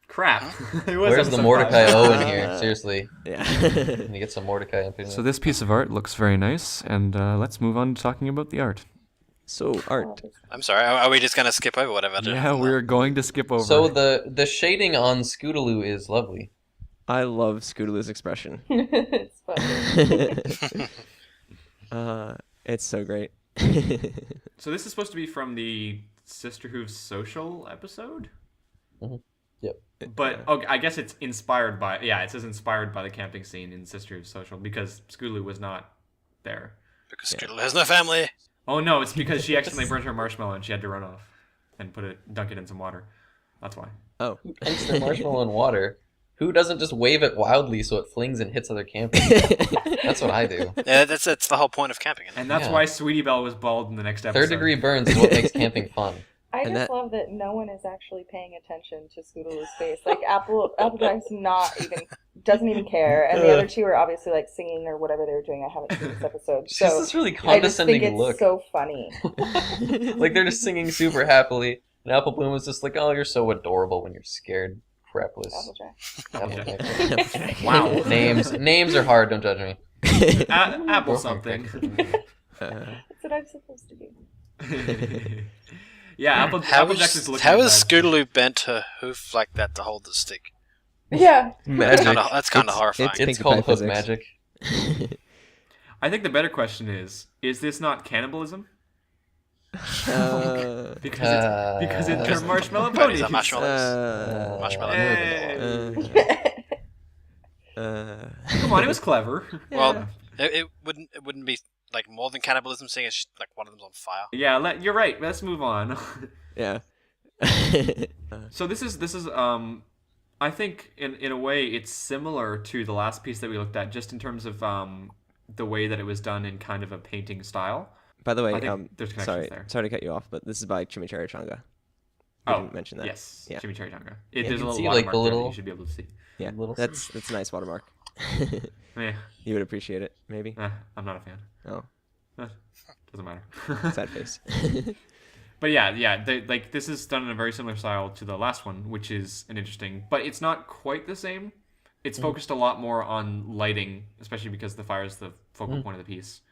B: Crap. It was
C: Where's the
B: episode
C: Mordecai
B: 5.
C: O in here? Seriously.
E: Yeah.
C: Can you get some Mordecai in
H: So this piece of art looks very nice, and let's move on to talking about the art.
E: So art.
D: I'm sorry. Are we just gonna skip over whatever?
H: Yeah, we're going to skip over.
C: So the shading on Scootaloo is lovely.
E: I love Scootaloo's expression.
G: It's funny.
E: It's so great.
B: So this is supposed to be from the Sisterhood Social episode?
C: Yep.
B: But okay, I guess it's inspired by... Yeah, it says inspired by the camping scene in Sisterhood Social because Scootaloo was not there.
D: Because Scootaloo has no family.
B: Oh no, it's because she accidentally burnt her marshmallow and she had to run off and dunk it in some water. That's why.
E: Oh.
C: Dunks their marshmallow in water. Who doesn't just wave it wildly so it flings and hits other campers? That's what I do.
D: Yeah, that's the whole point of camping. Isn't it?
B: And that's
C: Yeah.
B: why Sweetie Belle was bald in the next episode.
C: 3rd degree burns is what makes camping fun.
G: I
E: And
G: just love that no one is actually paying attention to Scootaloo's face. Like Applejack's doesn't even care, and the other two are obviously like singing or whatever they were doing. I haven't seen this episode,
C: She's
G: so
C: this really
G: I just think
C: condescending
G: it's
C: look.
G: so funny.
C: Like they're just singing super happily, and Apple Bloom was just like, "Oh, you're so adorable when you're scared, crapless."
G: Applejack.
C: Applejack.
B: Wow.
C: Names are hard. Don't judge me.
B: Apple something.
G: That's what I'm supposed to do.
B: Yeah, Applejack is looking
D: how
B: bad.
D: is Scootaloo bent her hoof like that to hold the stick?
G: Yeah.
C: Magic.
D: That's kind of horrifying.
E: it's-
C: It's
E: Pinkie
C: called
E: Pie
C: hoof
E: physics.
C: magic.
B: I think the better question is this not cannibalism? Because it's marshmallow
D: Ponies
B: ponies.
D: are marshmallows. Marshmallow.
B: Hey. Come on, it was clever.
D: Well, it wouldn't be like more than cannibalism, seeing as like one of them's on fire.
B: Yeah, you're right. Let's move on.
E: Yeah.
B: So this is I think in a way it's similar to the last piece that we looked at, just in terms of the way that it was done in kind of a painting style.
E: By the way,
B: I think there's connections there.
E: sorry to cut you off, but this is by Chimichurri.
B: Oh,
E: didn't mention that.
B: Yes,
E: Yeah.
B: Chimichurri.
E: Yeah,
B: There's a
C: you can
B: little
C: see,
B: watermark
C: like, the
B: there that
C: little-
B: you should be able to see.
E: Yeah,
C: Little-
E: that's a nice watermark.
B: Yeah,
E: You would appreciate it, maybe.
B: I'm not a fan.
E: Oh,
B: Doesn't matter.
E: sad face.
B: But yeah, this is done in a very similar style to the last one, which is an interesting, but it's not quite the same. It's focused a lot more on lighting, especially because the fire is the focal point of the piece.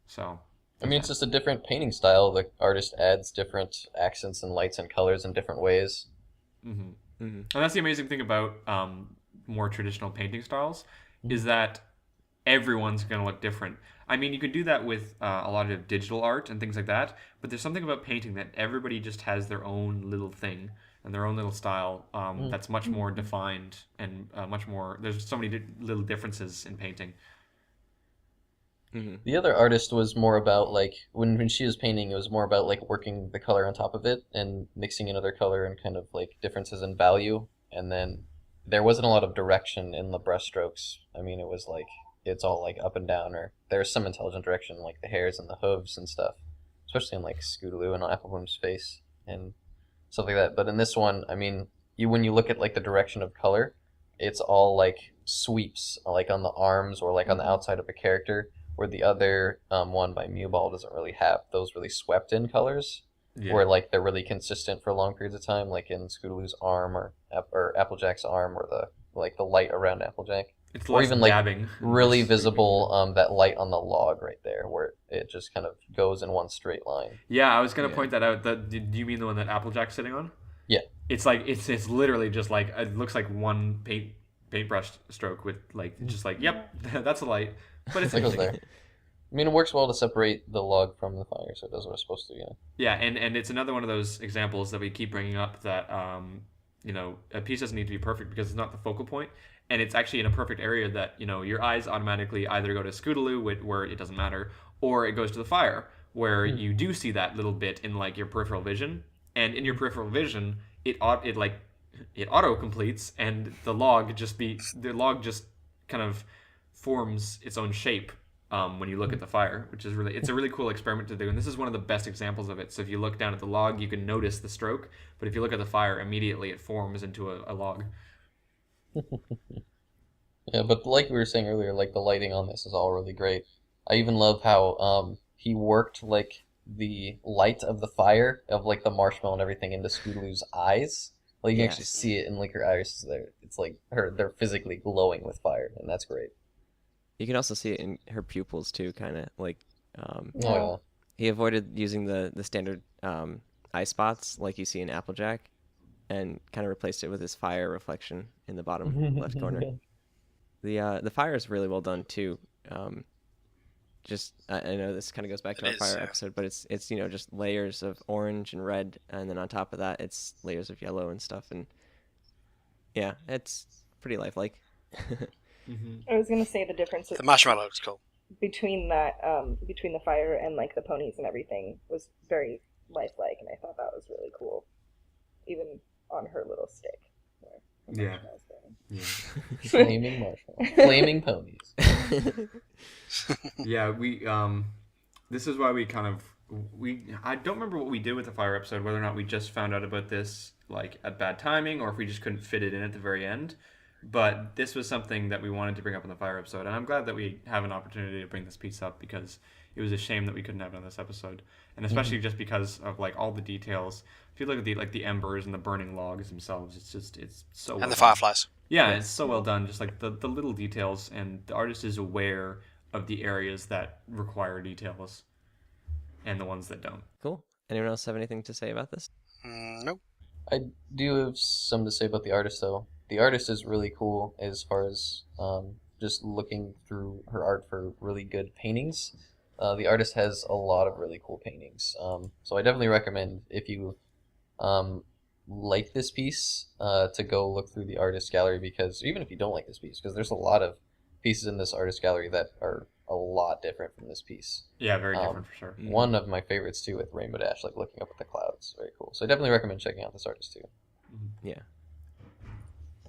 B: So,
C: I mean, it's just a different painting style. The artist adds different accents and lights and colors in different ways.
B: and that's the amazing thing about more traditional painting styles, is that everyone's going to look different. I mean, you could do that with a lot of digital art and things like that, but there's something about painting that everybody just has their own little thing and their own little style that's much more defined and much more... There's so many little differences in painting.
C: The other artist was more about, like, when she was painting, it was more about, like, working the color on top of it and mixing another color and kind of, like, differences in value. And then there wasn't a lot of direction in the brushstrokes. I mean, it was, like, it's all, like, up and down, or there's some intelligent direction, like the hairs and the hooves and stuff. Especially in, like, Scootaloo and Apple Bloom's face and stuff like that. But in this one, I mean, when you look at, like, the direction of color, it's all, like, sweeps, like, on the arms or, like, on the outside of a character. Where the other one by Mewball doesn't really have those really swept in colors, where like they're really consistent for long periods of time, like in Scootaloo's arm or Applejack's arm, or the light around Applejack,
B: It's
C: or
B: less
C: even like
B: dabbing.
C: really visible that light on the log right there, where it just kind of goes in one straight line.
B: Yeah, I was going to point that out. Do you mean the one that Applejack's sitting on?
C: Yeah,
B: It's like it's literally just like it looks like one paintbrush stroke with like just like yep, that's a light. But it's
C: it goes
B: interesting.
C: there. I mean, it works well to separate the log from the fire, so it does what it's supposed to. Yeah.
B: Yeah, and it's another one of those examples that we keep bringing up that a piece doesn't need to be perfect because it's not the focal point, and it's actually in a perfect area that your eyes automatically either go to Scootaloo where it doesn't matter, or it goes to the fire where you do see that little bit in like your peripheral vision, and in your peripheral vision it auto completes, and the log just kind of forms its own shape when you look at the fire, which is it's a really cool experiment to do, and this is one of the best examples of it. So if you look down at the log, you can notice the stroke, but if you look at the fire, immediately it forms into a log.
C: Yeah, but like we were saying earlier, like the lighting on this is all really great. I even love how he worked like the light of the fire of like the marshmallow and everything into Scootaloo's eyes. Like you can actually see it in like her eyes. It's like they're physically glowing with fire, and that's great.
E: You can also see it in her pupils too, kind of like.
C: Yeah.
E: He avoided using the standard eye spots like you see in Applejack, and kind of replaced it with his fire reflection in the bottom left corner. The fire is really well done too. I know this kind of goes back to our fire episode, but it's just layers of orange and red, and then on top of that it's layers of yellow and stuff, and yeah, it's pretty lifelike.
G: I was gonna say the difference
D: The marshmallow looks cool.
G: between that between the fire and like the ponies and everything was very lifelike, and I thought that was really cool, even on her little stick.
B: Yeah.
C: Flaming marshmallow. Flaming ponies.
B: Yeah, we this is why we kind of I don't remember what we did with the fire episode, whether or not we just found out about this like at bad timing or if we just couldn't fit it in at the very end. But this was something that we wanted to bring up in the fire episode, and I'm glad that we have an opportunity to bring this piece up, because it was a shame that we couldn't have it on this episode, and especially just because of like all the details. If you look at the embers and the burning logs themselves, it's so well
D: And the
B: done.
D: fireflies.
B: Yeah, it's so well done. Just like the little details, and the artist is aware of the areas that require details, and the ones that don't.
E: Cool. Anyone else have anything to say about this?
D: Nope.
C: I do have some to say about the artist, though. The artist is really cool as far as just looking through her art for really good paintings. The artist has a lot of really cool paintings. So I definitely recommend, if you like this piece, to go look through the artist gallery, because even if you don't like this piece, because there's a lot of pieces in this artist gallery that are a lot different from this piece.
B: Yeah, very different for sure.
C: One of my favorites, too, with Rainbow Dash, like looking up at the clouds. Very cool. So I definitely recommend checking out this artist, too.
E: Yeah.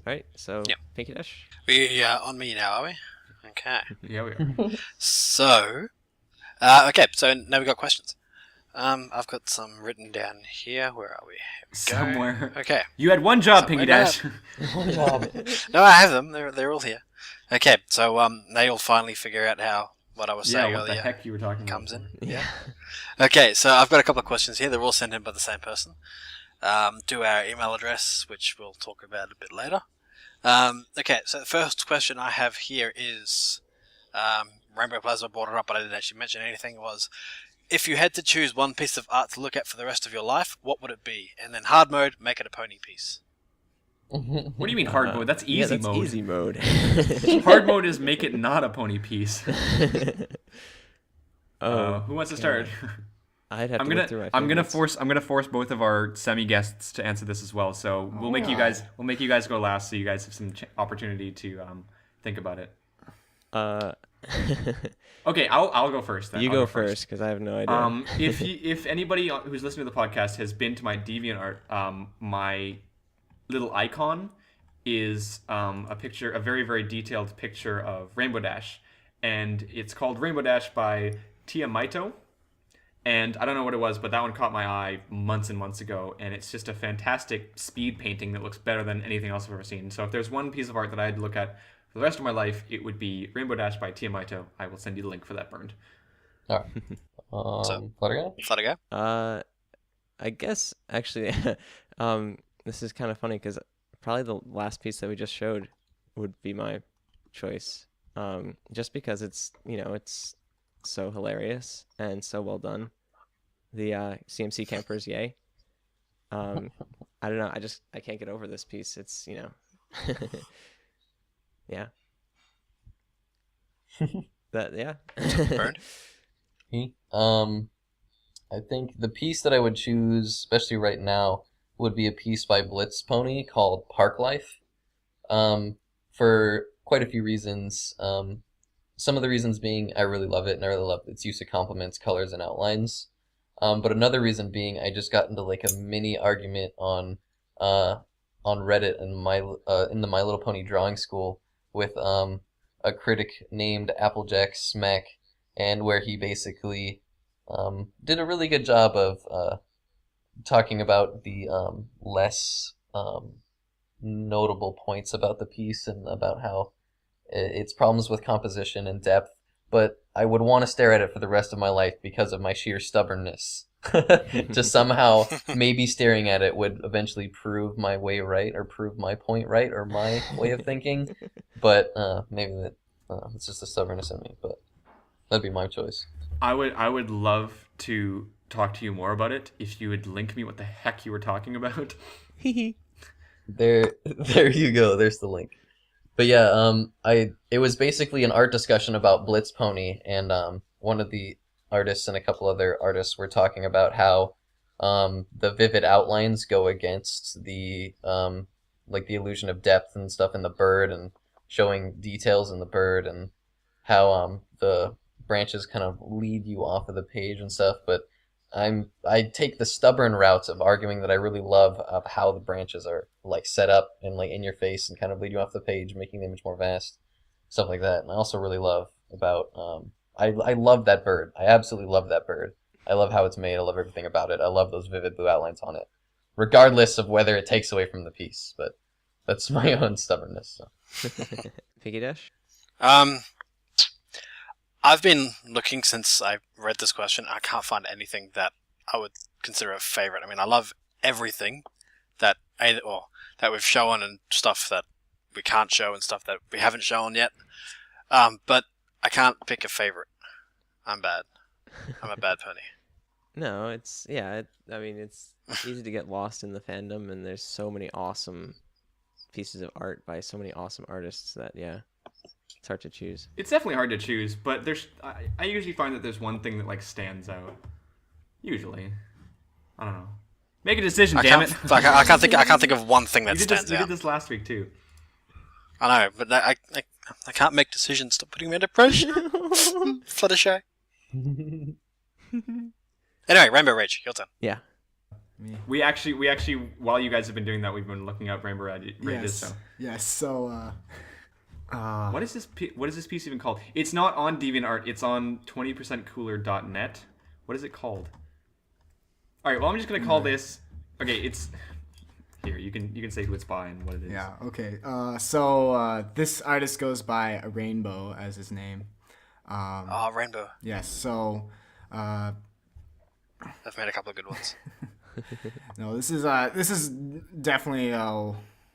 E: All right, so
D: Yep.
E: Pinky Dash.
D: We on me now, are we? Okay.
B: Yeah, we are.
D: So, so now we got questions. I've got some written down here. Where are we? Here we go.
B: Somewhere.
D: Okay.
B: You had one job, Pinky
D: Somewhere
B: Dash.
D: No, I have them. They're all here. Okay, so now you'll finally figure out what I was
B: Yeah,
D: saying
B: what the
D: earlier
B: heck you were talking about.
D: comes in.
E: Yeah.
D: Okay, so I've got a couple of questions here. They're all sent in by the same person. To our email address, which we'll talk about a bit later. Okay, so the first question I have here is, Rainbow Plasma brought it up, but I didn't actually mention anything. It was, if you had to choose one piece of art to look at for the rest of your life, what would it be? And then hard mode, make it a pony piece.
B: What do you mean hard mode? That's easy
E: Yeah, that's
B: mode.
E: easy mode.
B: Hard mode is make it not a pony piece. Who wants to start?
E: I'd have
B: I'm
E: to look through my
B: gonna
E: favorites.
B: I'm gonna force both of our semi guests to answer this as well. So we'll make you guys go last, so you guys have some opportunity to think about it. Okay, I'll go first then.
E: You
B: I'll
E: go first, because I have no idea.
B: If anybody who's listening to the podcast has been to my DeviantArt, my little icon is a very, very detailed picture of Rainbow Dash, and it's called Rainbow Dash by Tia Maito. And I don't know what it was, but that one caught my eye months and months ago, and it's just a fantastic speed painting that looks better than anything else I've ever seen. So if there's one piece of art that I'd look at for the rest of my life, it would be Rainbow Dash by Tia Maito. I will send you the link for that, Burned.
C: All right.
D: Fluttergo?
E: I guess, actually, this is kind of funny, because probably the last piece that we just showed would be my choice. Just because it's so hilarious and so well done. The CMC Campers, yay. I don't know, I can't get over this piece. It's, yeah. Yeah.
D: Bird?
C: I think the piece that I would choose, especially right now, would be a piece by Blitz Pony called Park Life. For quite a few reasons. Some of the reasons being I really love it, and I really love its use of complements, colors, and outlines. But another reason being I just got into like a mini argument on Reddit and in the My Little Pony drawing school with a critic named Applejack Smack, and where he basically did a really good job of talking about the less notable points about the piece, and about how its problems with composition and depth, but I would want to stare at it for the rest of my life because of my sheer stubbornness. Just somehow, maybe staring at it would eventually prove my way right, or prove my point right, or my way of thinking. But maybe that it's just the stubbornness in me. But that'd be my choice.
B: I would love to talk to you more about it if you would link me what the heck you were talking about.
C: There you go. There's the link. But yeah, it was basically an art discussion about Blitz Pony, and one of the artists and a couple other artists were talking about how the vivid outlines go against the like the illusion of depth and stuff in the bird, and showing details in the bird, and how the branches kind of lead you off of the page and stuff. But I take the stubborn route of arguing that I really love of how the branches are like set up and like in your face and kind of lead you off the page, making the image more vast, stuff like that. And I also really love about I love that bird. I absolutely love that bird. I love how it's made. I love everything about it. I love those vivid blue outlines on it, regardless of whether it takes away from the piece. But that's my own stubbornness. So.
E: Piggy Dash?
D: I've been looking since I read this question. I can't find anything that I would consider a favorite. I mean, I love everything that we've shown, and stuff that we can't show, and stuff that we haven't shown yet. But I can't pick a favorite. I'm bad. I'm a bad pony.
E: No, it's I mean, it's easy to get lost in the fandom, and there's so many awesome pieces of art by so many awesome artists that it's hard to choose.
B: It's definitely hard to choose, but I usually find that there's one thing that like stands out. Usually, I don't know. Make a decision, damn it!
D: I can't think of one thing that stands
B: out.
D: You
B: did this last week too.
D: I know, but I can't make decisions. Stop putting me under pressure. Fluttershy. Anyway, Rainbow Rage, your turn.
E: Yeah.
B: We actually, while you guys have been doing that, we've been looking up Rainbow Rages.
F: Yes. So.
B: What is this piece even called? It's not on DeviantArt. It's on 20%cooler.net. What is it called? All right. Well, I'm just gonna call this. Okay. It's here. You can say who it's by and what it is.
F: Yeah. Okay. So this artist goes by Rainbow as his name.
D: Rainbow.
F: Yes. So.
D: I've made a couple of good ones.
F: No, this is definitely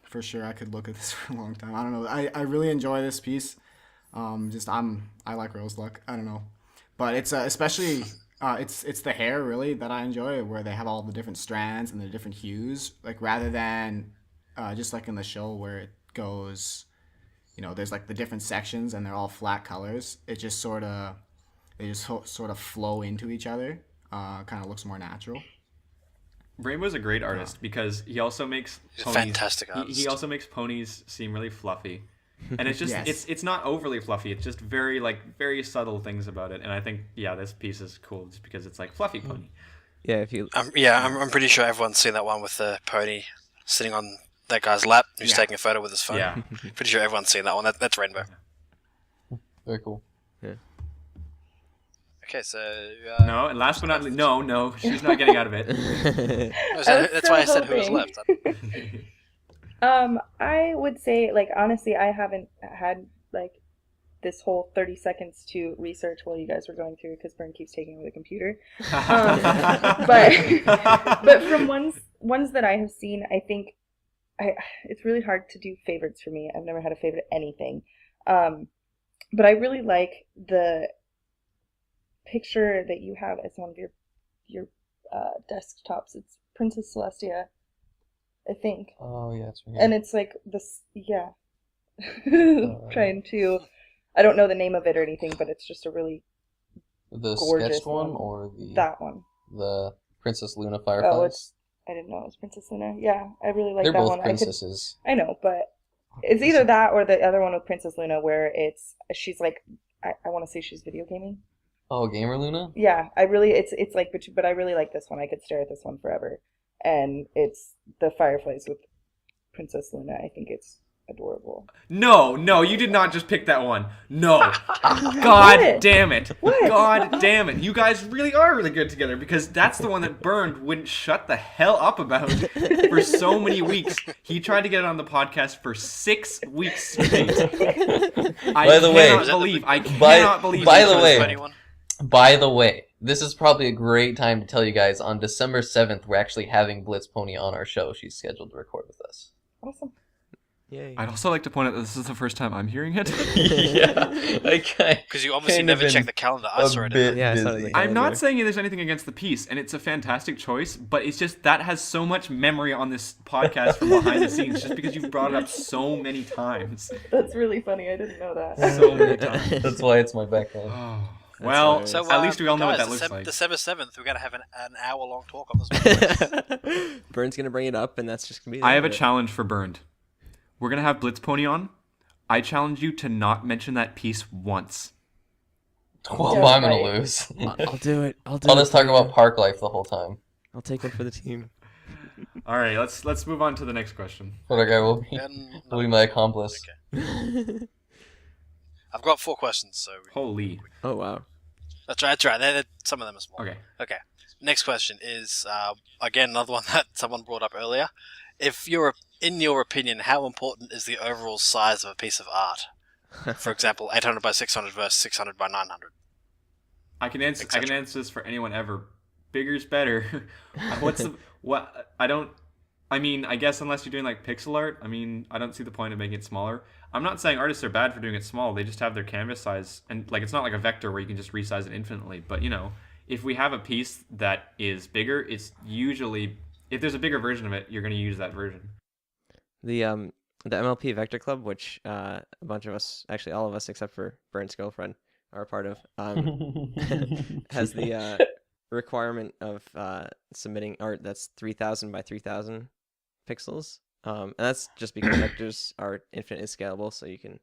F: for sure. I could look at this for a long time. I don't know. I really enjoy this piece. I like Rose Luck. I don't know, but it's especially it's the hair really that I enjoy, where they have all the different strands and the different hues. Like rather than just like in the show where it goes, there's like the different sections and they're all flat colors. It just sort of flow into each other. Kind of looks more natural.
B: Rainbow's a great artist because he also makes ponies,
D: fantastic artist.
B: He also makes ponies seem really fluffy, and it's just it's not overly fluffy. It's just very subtle things about it, and I think this piece is cool just because it's like fluffy pony.
E: Yeah, if you
D: I'm pretty sure everyone's seen that one with the pony sitting on that guy's lap who's taking a photo with his phone.
B: Yeah,
D: pretty sure everyone's seen that one. That's Rainbow.
C: Very cool.
E: Yeah.
D: Okay, so
B: no, and last but not least, no, she's not getting out of it.
D: That's why I said who was left.
G: I would say, like, honestly, I haven't had like this whole 30 seconds to research while you guys were going through because Bern keeps taking over the computer. But from ones that I have seen, I think it's really hard to do favorites for me. I've never had a favorite anything, but I really like the picture that you have as one of your desktops. It's Princess Celestia, I think.
C: Oh yeah, it's right.
G: And it's like this, trying to, I don't know the name of it or anything, but it's just a really gorgeous
C: sketched one or
G: that one.
C: The Princess Luna Fireflies.
G: Oh, I didn't know it was Princess Luna. Yeah, I really like
C: They're
G: that
C: both
G: one.
C: princesses.
G: I know, but it's either that or the other one with Princess Luna, where she's like, I want to say she's video gaming.
C: Oh, Gamer Luna?
G: Yeah, it's like, but I really like this one. I could stare at this one forever. And it's the Fireflies with Princess Luna. I think it's adorable.
B: No, you did not just pick that one. No. God
G: What?
B: damn it.
G: What?
B: God damn it. You guys really are really good together because that's the one that Burned wouldn't shut the hell up about for so many weeks. He tried to get it on the podcast for 6 weeks straight.
C: By the way,
B: I cannot believe
C: by
B: you
C: the
B: chose
C: way,
B: that.
C: By the way, this is probably a great time to tell you guys on December 7th, we're actually having Blitz Pony on our show. She's scheduled to record with us.
G: Awesome.
E: Yay.
H: I'd also like to point out that this is the first time I'm hearing it.
C: Yeah, okay.
D: Because you obviously never check the calendar. I saw it.
E: Yeah, I saw it in the
B: I'm not
E: calendar.
B: saying there's anything against the piece, and it's a fantastic choice, but it's just that has so much memory on this podcast from behind the scenes just because you've brought it up so many times.
G: That's really funny. I didn't know that.
B: So many times.
C: That's why it's my background.
B: Oh. Well,
G: hilarious.
D: So,
B: at least we all know what
D: guys,
B: that looks like.
D: December 7th, we're going to have an hour-long talk on this.
E: Burn's gonna bring it up, and that's just gonna be.
B: I have a
E: it.
B: challenge for Burned. We're going to have Blitz Pony on. I challenge you to not mention that piece once.
C: Well,
G: Yeah,
C: I'm gonna
G: right.
C: lose.
E: I'll do it. I'll do
C: I'll
E: it.
C: just talk
E: for
C: about
E: you.
C: park life the whole time.
E: I'll take one for the team.
B: All right, let's move on to the next question.
C: But guy will be,
D: And-
C: will be my accomplice.
D: Okay. I've got 4 questions, so...
B: Holy.
E: Oh wow.
D: That's right. Some of them are small.
B: Okay.
D: Okay. Next question is, again, another one that someone brought up earlier. In your opinion, how important is the overall size of a piece of art? For example, 800 by 600 versus 600 by 900.
B: I can answer
D: Etc.
B: this for anyone ever. Bigger's better. I mean, I guess unless you're doing like pixel art, I mean, I don't see the point of making it smaller. I'm not saying artists are bad for doing it small. They just have their canvas size, and like it's not like a vector where you can just resize it infinitely. But you know, if we have a piece that is bigger, it's usually, if there's a bigger version of it, you're going to use that version.
E: The MLP Vector Club, which a bunch of us, actually all of us except for Burn's girlfriend, are a part of, has the requirement of submitting art that's 3,000 by 3,000 pixels. And that's just because vectors are infinitely scalable, so you can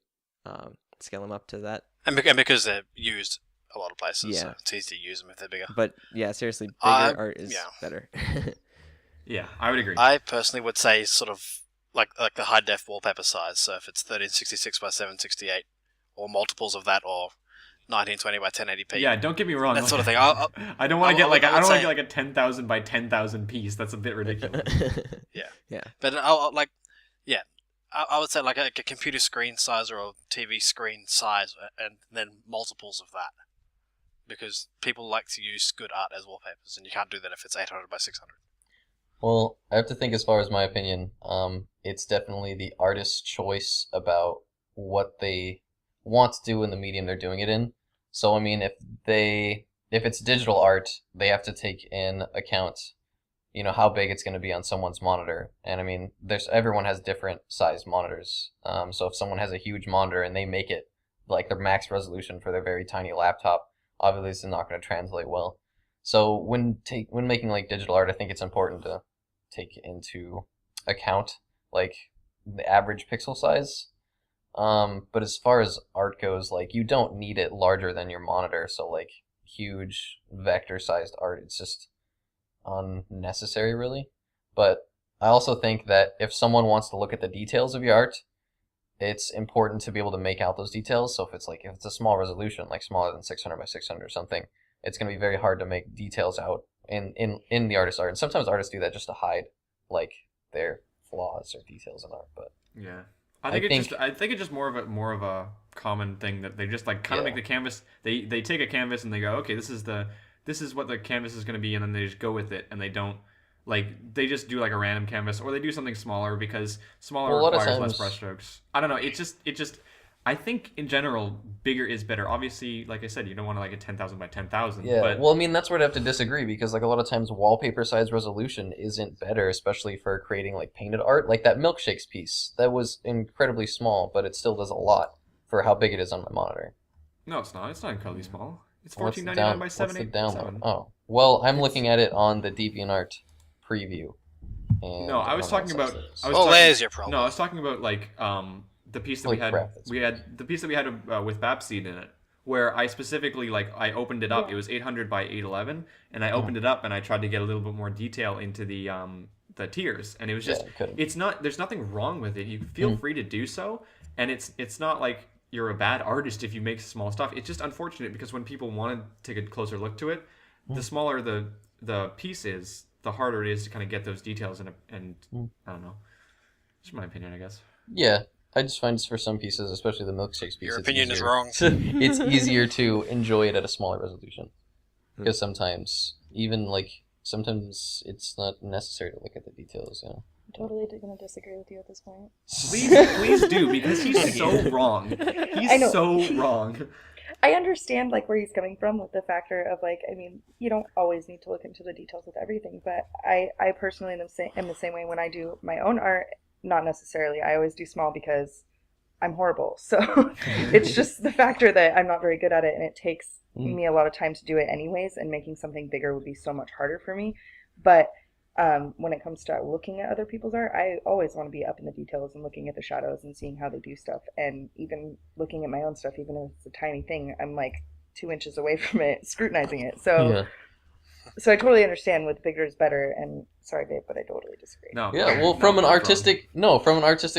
E: scale them up to that.
D: And because they're used a lot of places, so
E: Yeah.
D: it's easy to use them if they're bigger.
E: But yeah, seriously, bigger art is
D: yeah.
E: better.
B: Yeah, I would agree.
D: I personally would say sort of like the high def wallpaper size. So if it's 1366 by 768, or multiples of that, or 1920 by 1080p.
B: Yeah, don't get me wrong.
D: That sort of thing.
B: I don't want to get like
D: I would say-
B: a 10,000 by 10,000 piece. That's a bit ridiculous.
E: Yeah.
D: But I would say like a computer screen size or a TV screen size, and then multiples of that, because people like to use good art as wallpapers, and you can't do that if it's 800 by 600.
C: Well, I have to think as far as my opinion, it's definitely the artist's choice about what they want to do in the medium they're doing it in. So, I mean, if it's digital art, they have to take in account, you know, how big it's going to be on someone's monitor. And I mean, everyone has different size monitors. So if someone has a huge monitor and they make it like their max resolution for their very tiny laptop, obviously it's not going to translate well. So when making like digital art, I think it's important to take into account like the average pixel size. But as far as art goes, like you don't need it larger than your monitor. So like huge vector sized art, it's just unnecessary really. But I also think that if someone wants to look at the details of your art, it's important to be able to make out those details. So if it's a small resolution, like smaller than 600 by 600 or something, it's going to be very hard to make details out in the artist's art. And sometimes artists do that just to hide like their flaws or details in art. But
B: yeah, I think it's just more of a common thing that they just like kind of make the canvas. They take a canvas and they go, okay, this is what the canvas is going to be, and then they just go with it, and they don't they just do like a random canvas, or they do something smaller because smaller requires less brushstrokes. I don't know. It just I think in general, bigger is better. Obviously, like I said, you don't want to like a 10,000 by 10,000.
C: yeah,
B: but
C: well, I mean, that's where I'd have to disagree, because like a lot of times wallpaper size resolution isn't better, especially for creating like painted art. Like that Milkshakes piece, that was incredibly small, but it still does a lot for how big it is on my monitor.
B: no, it's not. It's not incredibly small. It's
C: What's the
B: 14.99 by
C: what's the
B: 787.
C: download? Oh, well, I'm looking at it on the DeviantArt preview. And
B: No, I was
C: don't know
B: talking
C: what
B: about.
C: size it is.
D: Well, there's your problem.
B: No, I was talking about like the piece that
C: Holy
B: we had.
C: crap, that's
B: We had the piece that we had with Bapseed in it, where I specifically I opened it up. It was 800 by 811, and I opened it up and I tried to get a little bit more detail into the the tiers, and it was just
C: could've.
B: it's not there's nothing wrong with it. You feel free to do so, and it's not like you're a bad artist if you make small stuff. It's just unfortunate because when people want to take a closer look to it, the smaller the piece is, the harder it is to kind of get those details and I don't know. Just my opinion, I guess.
C: Yeah, I just find for some pieces, especially the Milkshakes piece,
D: Your opinion is wrong.
C: It's easier to enjoy it at a smaller resolution because sometimes sometimes it's not necessary to look at the details. You know.
G: I'm totally going to disagree with you at this point.
B: Please do, because he's so wrong. He's so wrong.
G: I understand like where he's coming from with the factor of like, I mean, you don't always need to look into the details with everything, but I personally am the same way when I do my own art. Not necessarily. I always do small because I'm horrible. So it's just the factor that I'm not very good at it, and it takes me a lot of time to do it anyways, and making something bigger would be so much harder for me. But when it comes to looking at other people's art, I always want to be up in the details and looking at the shadows and seeing how they do stuff, and even looking at my own stuff, even if it's a tiny thing, I'm like 2 inches away from it, scrutinizing it. So I totally understand with bigger is better, and sorry babe, but I totally disagree.
C: From an artistic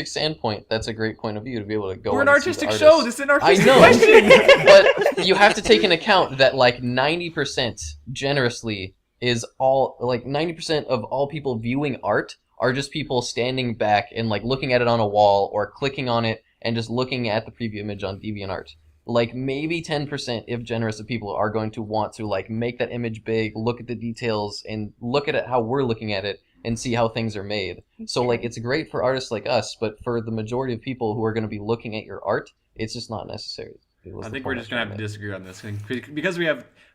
C: standpoint, that's a great point of view to be able to go.
B: We're an artistic show. This is an artistic
C: question. But you have to take into account that like 90% generously is all, like 90% of all people viewing art are just people standing back and like looking at it on a wall or clicking on it and just looking at the preview image on DeviantArt. Like maybe 10%, if generous, of people are going to want to like make that image big, look at the details, and look at it how we're looking at it and see how things are made. So like it's great for artists like us, but for the majority of people who are going to be looking at your art, it's just not necessary.
B: I think we're just gonna have to disagree on this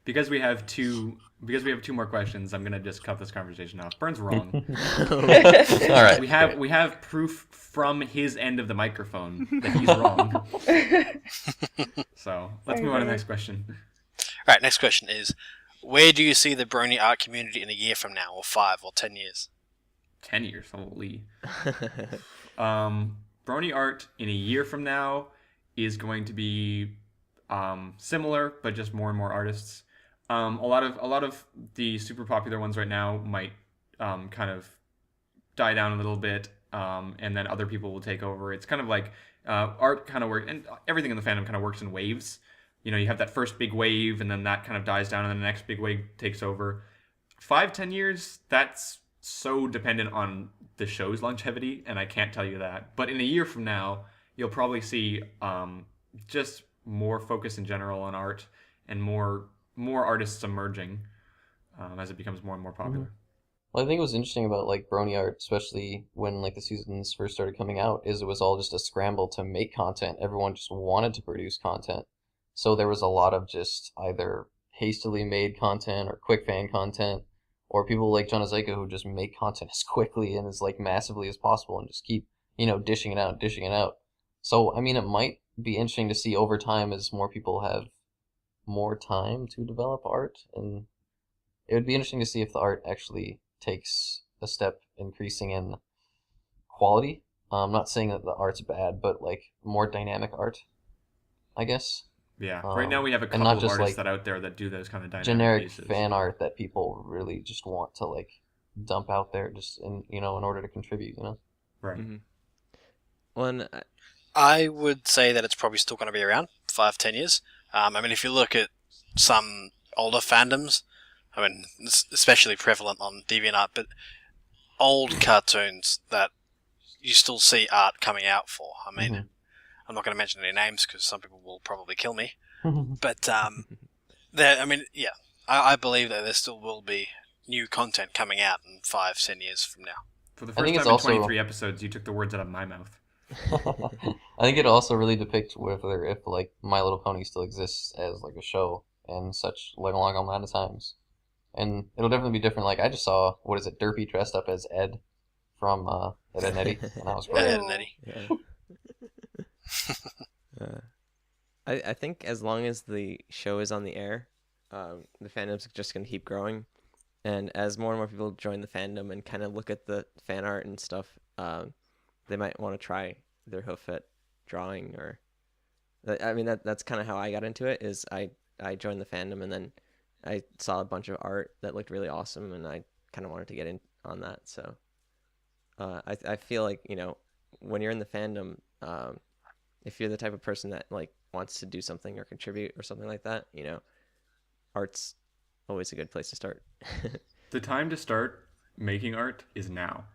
B: because we have two more questions. I'm gonna just cut this conversation off. Burn's wrong.
C: All right.
B: We have proof from his end of the microphone that he's wrong. So let's move on to the next question.
D: All right, next question is, where do you see the Brony art community in a year from now, or 5 or 10 years?
B: 10 years, holy. Brony art in a year from now is going to be similar, but just more and more artists. A lot of the super popular ones right now might kind of die down a little bit, and then other people will take over. It's kind of like art kind of works, and everything in the fandom kind of works in waves. You know, you have that first big wave, and then that kind of dies down, and then the next big wave takes over. 5-10 years, that's so dependent on the show's longevity, and I can't tell you that. But in a year from now, you'll probably see just more focus in general on art, and more artists emerging as it becomes more and more popular.
C: Well, I think what's interesting about like Brony art, especially when like the seasons first started coming out, is it was all just a scramble to make content. Everyone just wanted to produce content. So there was a lot of just either hastily made content or quick fan content, or people like John Azaika who just make content as quickly and as like massively as possible and just keep, dishing it out. So, I mean, it might be interesting to see over time as more people have more time to develop art, and it would be interesting to see if the art actually takes a step increasing in quality. I'm not saying that the art's bad, but like more dynamic art, I guess.
B: Yeah, right now we have a couple of artists that out there that do those kind of dynamic
C: generic
B: pieces.
C: Fan art that people really just want to like dump out there just in order to contribute,
B: Right.
E: Mm-hmm. Well,
D: I would say that it's probably still going to be around 5-10 years. I mean, if you look at some older fandoms, I mean, it's especially prevalent on DeviantArt, but old cartoons that you still see art coming out for. I mean, I'm not going to mention any names because some people will probably kill me. But, I believe that there still will be new content coming out in 5-10 years from now.
B: For the first time in 23 episodes, you took the words out of my mouth.
C: I think it also really depicts whether if like My Little Pony still exists as like a show and such like a long amount of times, and it'll definitely be different. Like I just saw Derpy dressed up as Ed from Ed and Eddie, and that was great.
D: Ed and Eddie.
E: Yeah. I think as long as the show is on the air, the fandom's just gonna keep growing, and as more and more people join the fandom and kind of look at the fan art and stuff, they might want to try their hoof at drawing, or I mean that's kind of how I got into it. Is I joined the fandom and then I saw a bunch of art that looked really awesome and I kind of wanted to get in on that. So I feel like, when you're in the fandom, if you're the type of person that like wants to do something or contribute or something like that, art's always a good place to start.
B: The time to start making art is now.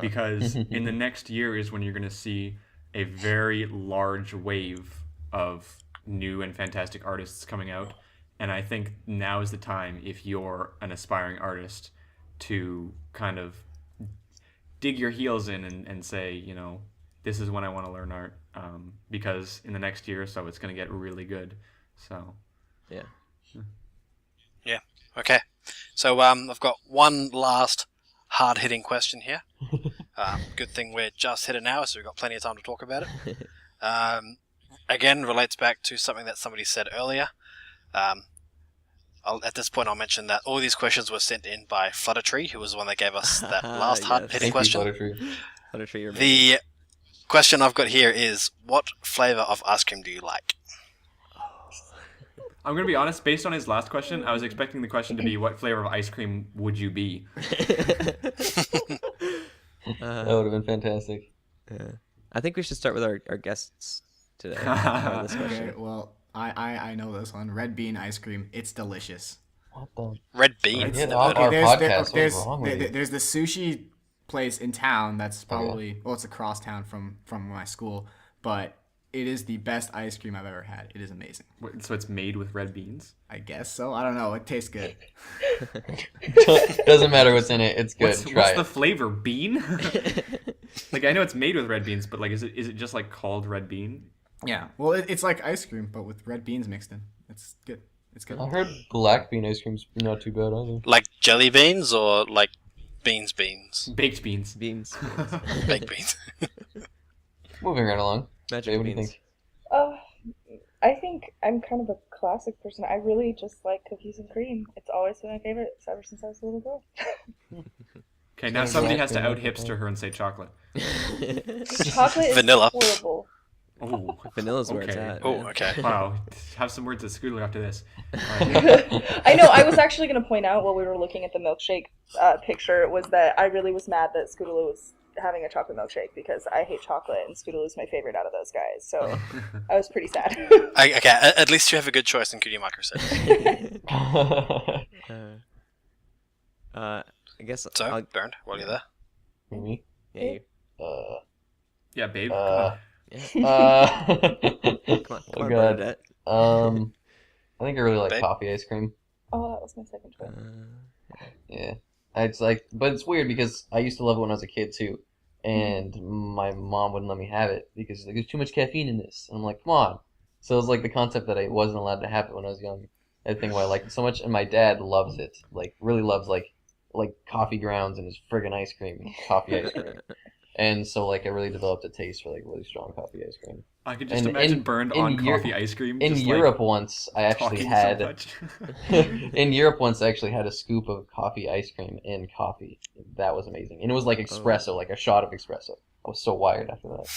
B: Because in the next year is when you're going to see a very large wave of new and fantastic artists coming out. And I think now is the time, if you're an aspiring artist, to kind of dig your heels in and say, this is when I want to learn art. Because in the next year or so, it's going to get really good. So,
E: yeah.
D: Yeah. Okay. So I've got one last hard-hitting question here. Good thing we're just hit an hour, so we've got plenty of time to talk about it. Again, relates back to something that somebody said earlier. At this point, I'll mention that all these questions were sent in by Fluttertree, who was the one that gave us that last hard-hitting question.
E: Fluttertree, you're
D: the question I've got here is, what flavor of ice cream do you like?
B: I'm going to be honest, based on his last question, I was expecting the question to be, what flavor of ice cream would you be?
C: That would have been fantastic.
E: I think we should start with our guests today.
F: Okay, well, I know this one. Red bean ice cream. It's delicious.
C: What the?
D: Red bean?
C: Get off our podcast. What's wrong with you?
F: There's the sushi place in town that's probably, well, it's across town from my school, but it is the best ice cream I've ever had. It is amazing.
B: So it's made with red beans?
F: I guess so. I don't know. It tastes good.
C: Doesn't matter what's in it. It's good.
B: What's the flavor? Bean? Like, I know it's made with red beans, but like, is it just like called red bean?
F: Yeah. Well, it's like ice cream, but with red beans mixed in. It's good. It's good.
C: I heard black bean ice cream's not too bad either.
D: Like jelly beans or like beans?
B: Baked beans.
E: Beans.
D: Baked beans.
C: Moving right along.
E: Magic
C: What do you
E: beans.
C: think?
G: I think I'm kind of a classic person. I really just like cookies and cream. It's always been my favorite ever since I was a little girl.
B: Okay, now somebody has to out hipster her and say chocolate.
G: Chocolate is
D: Vanilla.
G: horrible.
B: Oh,
E: Vanilla's where it's
B: okay.
E: at.
D: Oh,
E: man.
D: okay.
B: Wow. Have some words of Scooter after this.
G: I know. I was actually going to point out while we were looking at the milkshake picture was that I really was mad that Scootaloo was having a chocolate milkshake because I hate chocolate and Scootaloo is my favorite out of those guys. So I was pretty sad.
D: Okay, at least you have a good choice in Cutie Mark Crusaders.
E: I guess
D: So,
E: I'll...
D: Bernd, while you're there.
C: Me?
E: Yeah, you.
B: Yeah, babe.
E: Come on,
C: Oh god.
E: Bernadette.
C: I think I really like
D: Babe?
C: coffee ice cream.
G: Oh, that was my second choice.
C: Yeah. It's like, but it's weird because I used to love it when I was a kid too, and my mom wouldn't let me have it because like, there's too much caffeine in this. And I'm like, come on. So it was like the concept that I wasn't allowed to have it when I was young. I think why I liked it so much, and my dad loves it. Like, really loves like coffee grounds and his friggin' ice cream, coffee ice cream. And so like I really developed a taste for like really strong coffee ice cream.
B: I could just
C: And
B: imagine Burned
C: in
B: on
C: Eu-
B: coffee ice cream.
C: In
B: just,
C: Europe once, I actually
B: talking
C: had
B: so much.
C: in Europe once I actually had a scoop of coffee ice cream in coffee. That was amazing, and it was like espresso, like a shot of espresso. I was so wired after that.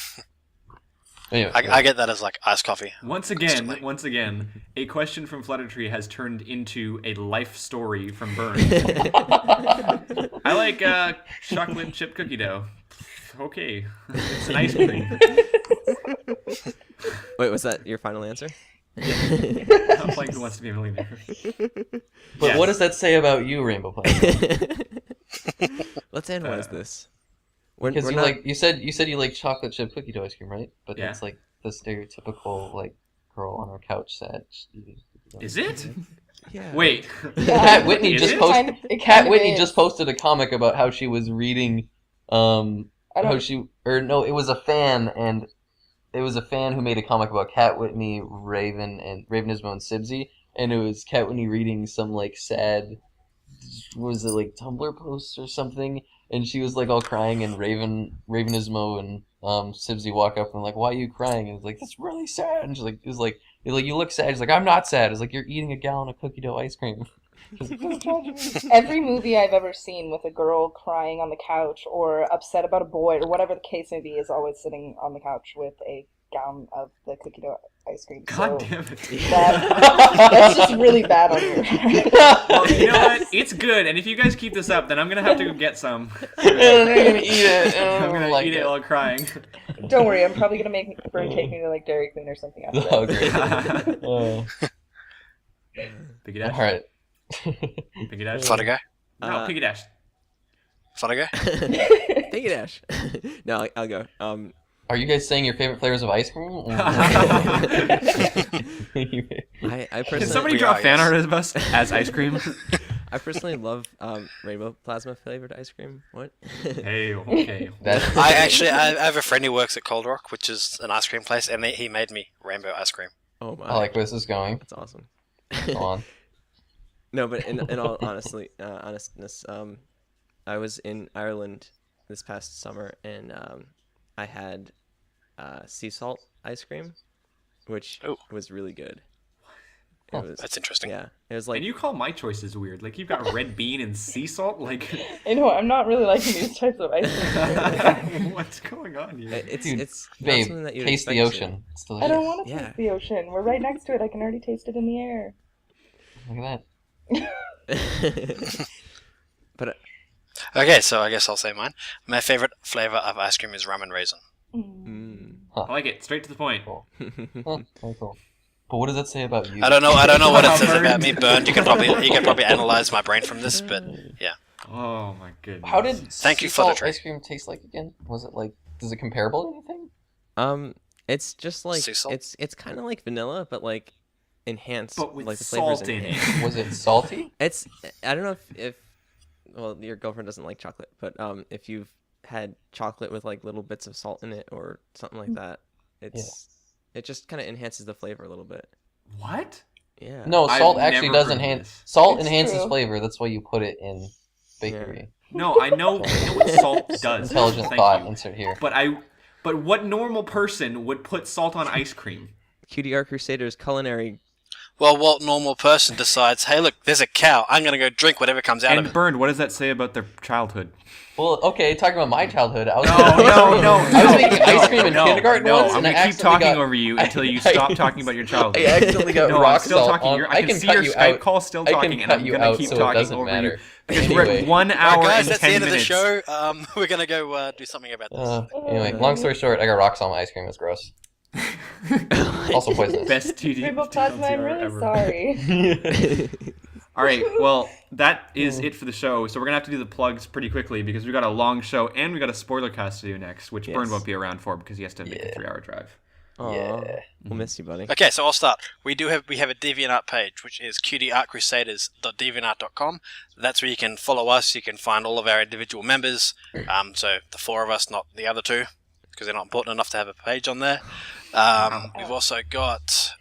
C: Anyway,
D: I get that as like iced coffee.
B: Once again, a question from Fluttertree has turned into a life story from Burn. I like chocolate chip cookie dough. Okay, it's an ice cream.
E: Wait, was that your final answer?
B: I'm playing Who Wants to Be a Millionaire.
C: But
B: Yes.
C: what does that say about you, Rainbow Planet?
E: Let's analyze this.
C: Because
E: We're
C: you
E: not-
C: like you said you like chocolate chip cookie dough ice cream, right? But
B: Yeah.
C: it's like the stereotypical like girl on her couch sad.
B: Is it?
E: Yeah.
B: Wait.
C: Cat Whitney
B: Is
C: just
B: it?
C: posted.
G: It
C: Cat
G: kind of
C: Whitney
G: is.
C: just posted a comic about how she was reading.
G: I
C: How
G: don't.
C: she or no, it was a fan and it was a fan who made a comic about Cat Whitney, Raven, and Ravenismo and Sibsy, and it was Cat Whitney reading some like sad, was it like Tumblr posts or something, and she was like all crying, and Ravenismo and Sibsy walk up and like, why are you crying? And it's like, that's really sad. And she's like, it's like you look sad. She's like, I'm not sad. It's like you're eating a gallon of cookie dough ice cream.
G: Every movie I've ever seen with a girl crying on the couch or upset about a boy or whatever the case may be is always sitting on the couch with a gallon of the cookie dough ice cream.
B: God
G: so
B: damn it.
G: that's just really bad on your
B: Well, you know what? It's good, and if you guys keep this up, then I'm gonna have to go get some.
C: I'm gonna eat it.
B: I'm gonna eat it while crying.
G: Don't worry, I'm probably gonna make Bern take me to like Dairy Queen or something after
C: Oh,
G: that.
C: great. Oh.
B: Piggy dash.
C: All right.
B: Piggy dash.
D: Flutter guy?
B: No, piggy dash.
D: Flutter guy?
E: Take it, Ash. No, I'll go.
C: Are you guys saying your favorite flavors of ice cream?
E: I
B: Can
E: personally,
B: somebody draw fan art of us as ice cream?
E: I personally love rainbow plasma flavored ice cream. What?
B: Hey, okay.
C: That's
D: I have a friend who works at Cold Rock, which is an ice cream place, and he made me rainbow ice cream.
E: Oh my!
C: I like where this is going.
E: That's awesome.
C: Go on.
E: No, but in all honestness, I was in Ireland this past summer, and I had sea salt ice cream, which was really good. It was,
D: That's interesting.
E: yeah, it was like.
B: And you call my choices weird. Like, you've got red bean and sea salt? Like,
G: I know, I'm not really liking these types of ice cream.
B: what's going on here?
E: It's
C: Dude,
E: it's not
C: Babe,
E: something that you'd
C: taste the
E: expect to.
C: ocean. It's
G: I
C: delicious.
G: don't want to
E: Yeah.
G: taste the ocean. We're right next to it. I can already taste it in the air.
C: Look at that.
E: But
D: Okay, so I guess I'll say mine. My favorite flavor of ice cream is rum and raisin.
B: I like it. Straight to the point.
C: Cool. Oh, very cool. But what does that say about you?
D: I don't know what it says about me, Bernd. You can probably analyze my brain from this, but yeah.
B: Oh, my goodness.
C: How did
D: Thank you,
C: sea salt
D: Flutter Tree.
C: ice cream taste like again? Was it like? Is it comparable to anything?
E: it's just like
D: Sea salt?
E: it's kind of like vanilla, but like enhanced,
B: But with
E: like the flavors
B: salt in
E: enhanced.
B: it.
C: Was it salty?
E: It's I don't know if well your girlfriend doesn't like chocolate, but if you've had chocolate with like little bits of salt in it or something like that, it just kind of enhances the flavor a little bit.
B: What?
E: Yeah.
C: No, salt
B: I've
C: actually
B: never
C: does
B: heard of
C: enhance.
B: this.
C: Salt
G: It's
C: enhances
G: true.
C: flavor. That's why you put it in bakery.
B: No, I know what salt does.
C: Intelligent
B: Thank
C: thought.
B: you.
C: Insert here.
B: But what normal person would put salt on ice cream?
E: Cutie Art Crusaders culinary.
D: Well, what normal person decides, hey, look, there's a cow. I'm going to go drink whatever comes out of
B: And
D: it.
B: Bernd, what does that say about their childhood?
C: Well, okay, talking about my childhood, I was
B: No.
C: I was making ice cream in kindergarten
B: no,
C: once,
B: I'm
C: and I
B: gonna keep
C: accidentally
B: talking
C: got-
B: over you until you stop talking about your childhood.
C: I accidentally got
B: No, I'm
C: rock
B: still
C: salt
B: talking.
C: on.
B: I can see
C: cut
B: your
C: you
B: Skype
C: out.
B: call still
C: I
B: talking,
C: can
B: and
C: cut
B: I'm
C: you
B: gonna
C: out,
B: keep
C: so it
B: talking
C: doesn't
B: over
C: matter.
B: you because we're
C: Anyway.
B: at 1
D: All
B: hour
D: right, guys,
B: and
D: that's
B: 10
D: the end
B: minutes.
D: of the show. We're going to go do something about this.
C: Anyway, long story short, I got rocks on my ice cream. It's gross. Also poisonous.
B: Best TD
G: Rainbow Plasma, I'm really
B: ever.
G: sorry.
B: All right, well, that is it for the show. So we're gonna have to do the plugs pretty quickly because we got a long show and we got a Spoilercast to do next, which Bernd
E: Yes.
B: won't be around for because he has to make a
C: Yeah.
B: 3-hour drive.
E: Aw,
C: Yeah.
E: we'll miss you, buddy.
D: Okay, so I'll start. We have a DeviantArt page, which is cutieartcrusaders.deviantart.com. That's where you can follow us. You can find all of our individual members. So the 4 of us, not the other 2, because they're not important enough to have a page on there. We've also got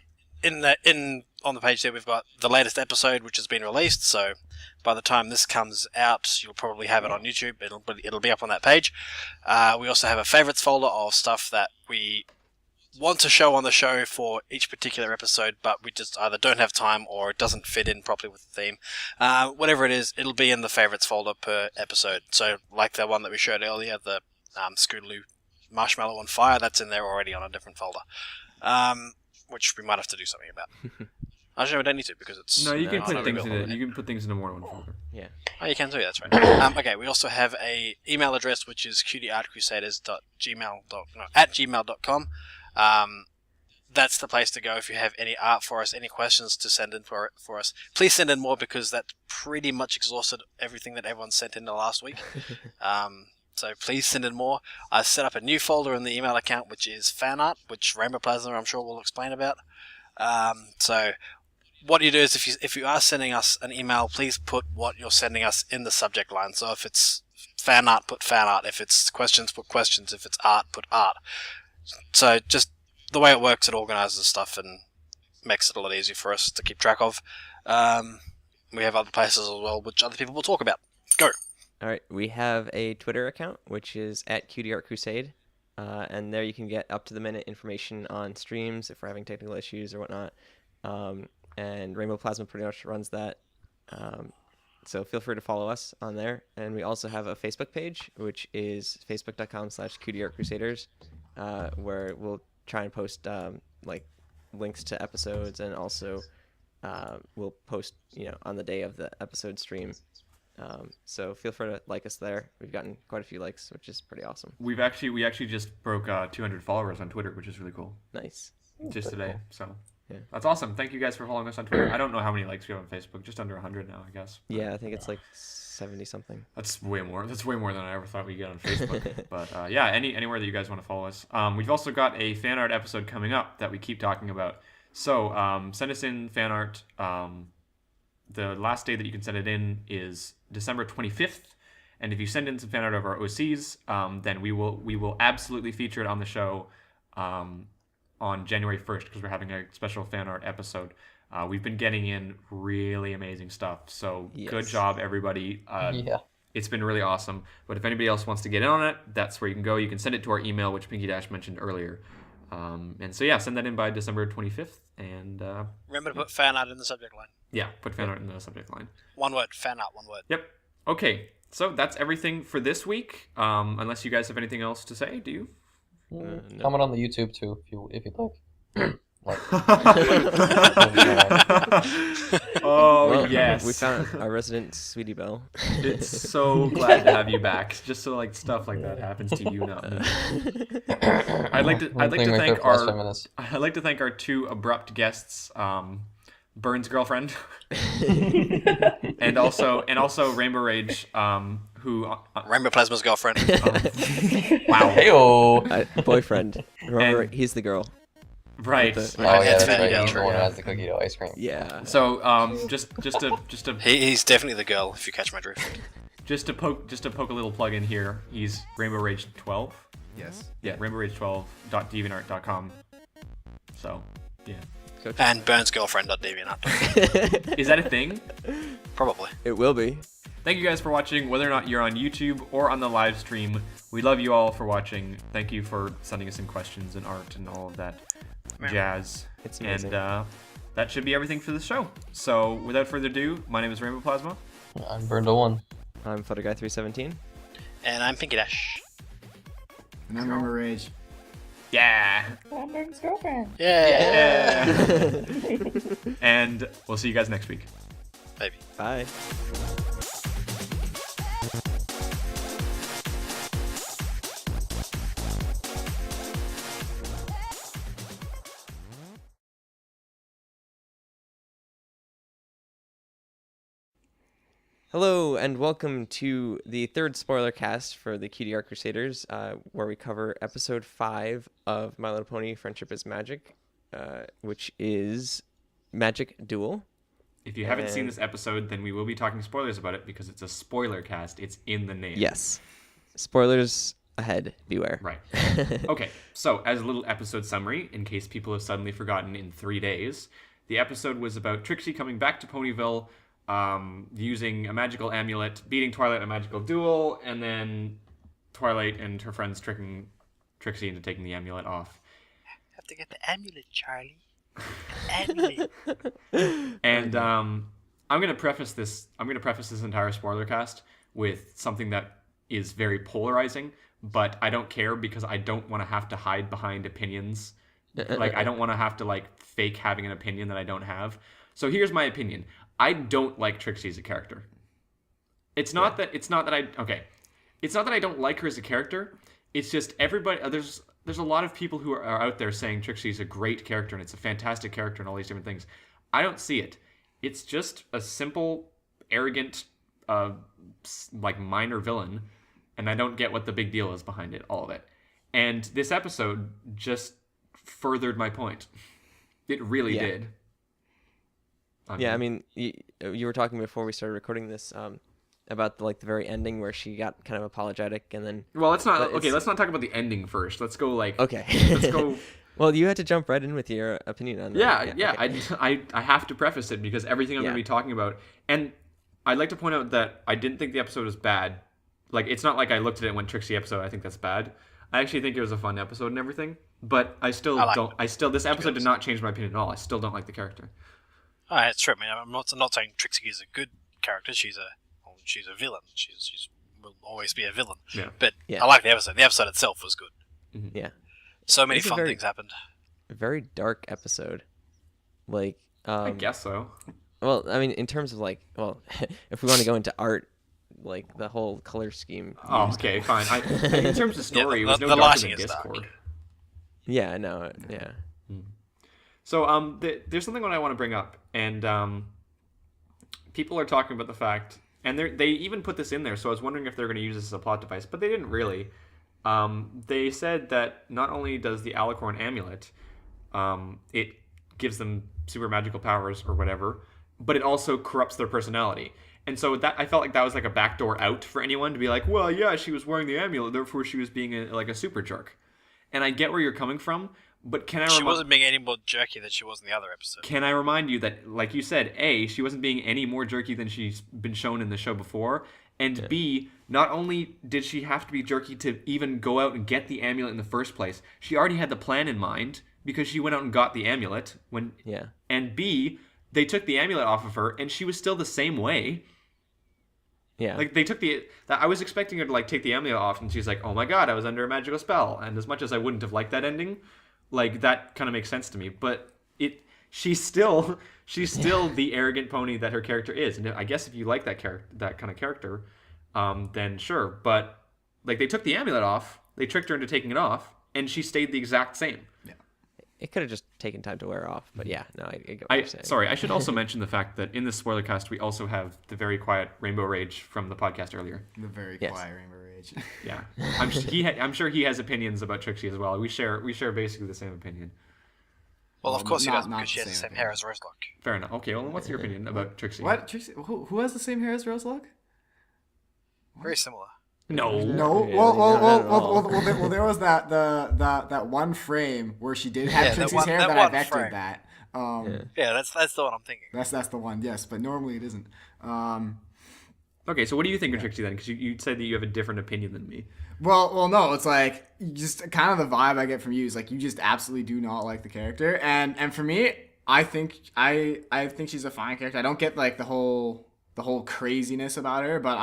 D: on the page there we've got the latest episode, which has been released. So by the time this comes out, you'll probably have it on YouTube. It'll be up on that page. We also have a favorites folder of stuff that we want to show on the show for each particular episode, but we just either don't have time or it doesn't fit in properly with the theme. Whatever it is, it'll be in the favorites folder per episode. So like the one that we showed earlier, the Scootaloo Marshmallow on Fire, that's in there already on a different folder, which we might have to do something about. Actually, we don't need to because it's...
B: No, you can
D: not
B: put
D: a
B: things
D: big
B: in
D: folder.
B: it. You can put things into more than one folder.
E: Yeah.
D: Oh, you can too, that's right. Okay, we also have a email address, which is cutieartcrusaders@gmail.com. That's the place to go if you have any art for us, any questions to send in for us. Please send in more because that pretty much exhausted everything that everyone sent in the last week. So please send in more. I set up a new folder in the email account, which is fanart, which Rainbow Plasma I'm sure will explain about. So what you do is if you are sending us an email, please put what you're sending us in the subject line. So if it's fan art, put fan art. If it's questions, put questions. If it's art, put art. So just the way it works, it organizes stuff and makes it a lot easier for us to keep track of. We have other places as well, which other people will talk about. Go.
E: All right, we have a Twitter account, which is @CutieArtCrusade, and there you can get up-to-the-minute information on streams if we're having technical issues or whatnot. And Rainbow Plasma pretty much runs that, so feel free to follow us on there. And we also have a Facebook page, which is facebook.com/CutieArtCrusaders, where we'll try and post like links to episodes, and also we'll post on the day of the episode stream. So feel free to like us there. We've gotten quite a few likes, which is pretty awesome.
B: We actually just broke 200 followers on Twitter, which is really cool.
E: Nice.
B: Just today, so
E: Yeah.
B: that's awesome. Thank you guys for following us on Twitter. I don't know how many likes we have on Facebook. Just under 100 now, I guess.
E: Yeah, I think it's like 70 something.
B: That's way more. That's way more than I ever thought we'd get on Facebook. But yeah, anywhere that you guys want to follow us. We've also got a fan art episode coming up that we keep talking about. So send us in fan art. The last day that you can send it in is December 25th. And if you send in some fan art of our OCs, then we will absolutely feature it on the show on January 1st, because we're having a special fan art episode. We've been getting in really amazing stuff. So Good job, everybody.
C: Yeah.
B: It's been really awesome. But if anybody else wants to get in on it, that's where you can go. You can send it to our email, which Pinky Dash mentioned earlier. And so, yeah, send that in by December 25th. And
D: Remember to put fan art in the subject line.
B: yeah, put fan art in the subject line.
D: One word, fan art, one word.
B: Yep. Okay, so that's everything for this week. Unless you guys have anything else to say, do you?
E: No.
C: Comment on the YouTube too if you'd like.
B: Oh,
E: Well,
B: yes.
E: We found our resident Sweetie Belle.
B: It's so glad to have you back. Just so stuff like that happens to you, not me. I'd like to thank our two abrupt guests, Burns' girlfriend, and also Rainbow Rage, who
D: Rainbow Plasma's girlfriend.
B: wow.
C: Heyo.
E: Boyfriend. Remember,
B: And-
E: he's the girl.
B: Right.
E: With
C: Oh yeah,
D: That's
C: that's
D: very
C: right. He's
D: true,
C: the one who
B: yeah.
C: has the cookie dough ice cream.
E: Yeah.
B: So just to
D: He's definitely the girl, if you catch my drift.
B: just to poke a little plug in here. He's Rainbow Rage 12.
F: Yes.
B: Yeah, rainbowrage12.deviantart.com. So, yeah.
D: And Burns' girlfriend.deviantart.
B: Is that a thing?
D: Probably.
E: It will be.
B: Thank you guys for watching, whether or not you're on YouTube or on the live stream. We love you all for watching. Thank you for sending us in questions and art and all of that jazz.
E: It's amazing.
B: And that should be everything for the show. So, without further ado, my name is Rainbow Plasma.
C: I'm Burned01.
E: I'm Photoguy317.
D: And I'm Pinky Dash.
F: And I remember Rage.
B: Yeah!
G: I'm Burton's girlfriend.
D: Yeah.
B: And we'll see you guys next week.
D: Baby.
E: Bye. Hello, and welcome to the third spoiler cast for the Cutie Art Crusaders, where we cover episode 5 of My Little Pony: Friendship is Magic, which is Magic Duel.
B: If you haven't seen this episode, then we will be talking spoilers about it because it's a spoiler cast. It's in the name.
E: Yes. Spoilers ahead. Beware.
B: Right. Okay, so as a little episode summary, in case people have suddenly forgotten in 3 days, the episode was about Trixie coming back to Ponyville, using a magical amulet, beating Twilight in a magical duel, and then Twilight and her friends tricking Trixie into taking the amulet off.
D: Have to get the amulet, Charlie. Amulet.
B: And I'm gonna preface this entire spoiler cast with something that is very polarizing, but I don't care because I don't want to have to hide behind opinions. Like I don't want to have to fake having an opinion that I don't have. So here's my opinion. I don't like Trixie as a character. It's not that I don't like her as a character. It's just everybody there's a lot of people who are out there saying Trixie's a great character and it's a fantastic character and all these different things. I don't see it. It's just a simple, arrogant, minor villain, and I don't get what the big deal is behind it, all of it. And this episode just furthered my point. It really did.
E: Yeah, I mean, you were talking before we started recording this about the very ending where she got kind of apologetic and then.
B: Well, let's not talk about the ending first. Let's go
E: Okay.
B: Let's go.
E: Well, you had to jump right in with your opinion on that.
B: Yeah.
E: Okay.
B: I have to preface it because everything I'm going to be talking about, and I'd like to point out that I didn't think the episode was bad. It's not like I looked at it and went Trixie episode. I think that's bad. I actually think it was a fun episode and everything, but this episode did not change my opinion at all. I still don't like the character.
D: Alright, it's true. I mean, I'm not saying Trixie is a good character. She's a villain. She will always be a villain.
B: Yeah.
D: But I like the episode. The episode itself was good.
E: Yeah.
D: So many
E: It's a
D: fun
E: very-
D: things happened.
E: very dark episode. Like,
B: I guess so.
E: well, I mean, in terms of like, well, if we want to go into art, like the whole color scheme.
B: Oh,
E: used.
B: okay, fine. In terms of story,
D: Yeah,
B: it was no
D: the
B: darker
D: lighting
B: than
D: is dark.
B: Discord.
E: Yeah, no, yeah.
B: So there's something that I want to bring up, and people are talking about the fact, and they even put this in there. So I was wondering if they're going to use this as a plot device, but they didn't really. They said that not only does the Alicorn amulet, it gives them super magical powers or whatever, but it also corrupts their personality. And so that I felt like that was like a backdoor out for anyone to be like, well, yeah, she was wearing the amulet, therefore she was being like a super jerk. And I get where you're coming from, but can I?
D: She wasn't being any more jerky than she was in the other episode.
B: Can I remind you that, like you said, A, she wasn't being any more jerky than she's been shown in the show before, and B, not only did she have to be jerky to even go out and get the amulet in the first place, she already had the plan in mind because she went out and got the amulet. And B, they took the amulet off of her, and she was still the same way.
E: Yeah.
B: Like, they took I was expecting her to, like, take the amulet off, and she's like, oh my god, I was under a magical spell. And as much as I wouldn't have liked that ending, like, that kind of makes sense to me. But she's still the arrogant pony that her character is. And I guess if you like that kind of character, then sure. But, like, they took the amulet off, they tricked her into taking it off, and she stayed the exact same. Yeah.
E: It could have just taken time to wear off, but yeah, no, I get what you're saying.
B: Sorry, I should also mention the fact that in the Spoilercast, we also have the very quiet Rainbow Rage from the podcast earlier.
F: The very quiet Rainbow Rage.
B: Yeah, I'm sure he has opinions about Trixie as well. We share basically the same opinion.
D: Well, of course he does, because she has the same hair as Roselock.
B: Fair enough. Okay, well, what's your opinion about Trixie?
F: What? Trixie? Who has the same hair as Roselock?
D: Very similar.
B: No.
F: Well, there was that one frame where she did have Trixie's hair that I vectored that.
D: Yeah, that's the one I'm thinking.
F: That's the one, yes, but normally it isn't.
B: Okay, so what do you think of Trixie then? Because you said that you have a different opinion than me.
F: Well, no, it's like just kind of the vibe I get from you is like you just absolutely do not like the character, and for me, I think she's a fine character. I don't get like the whole craziness about her, but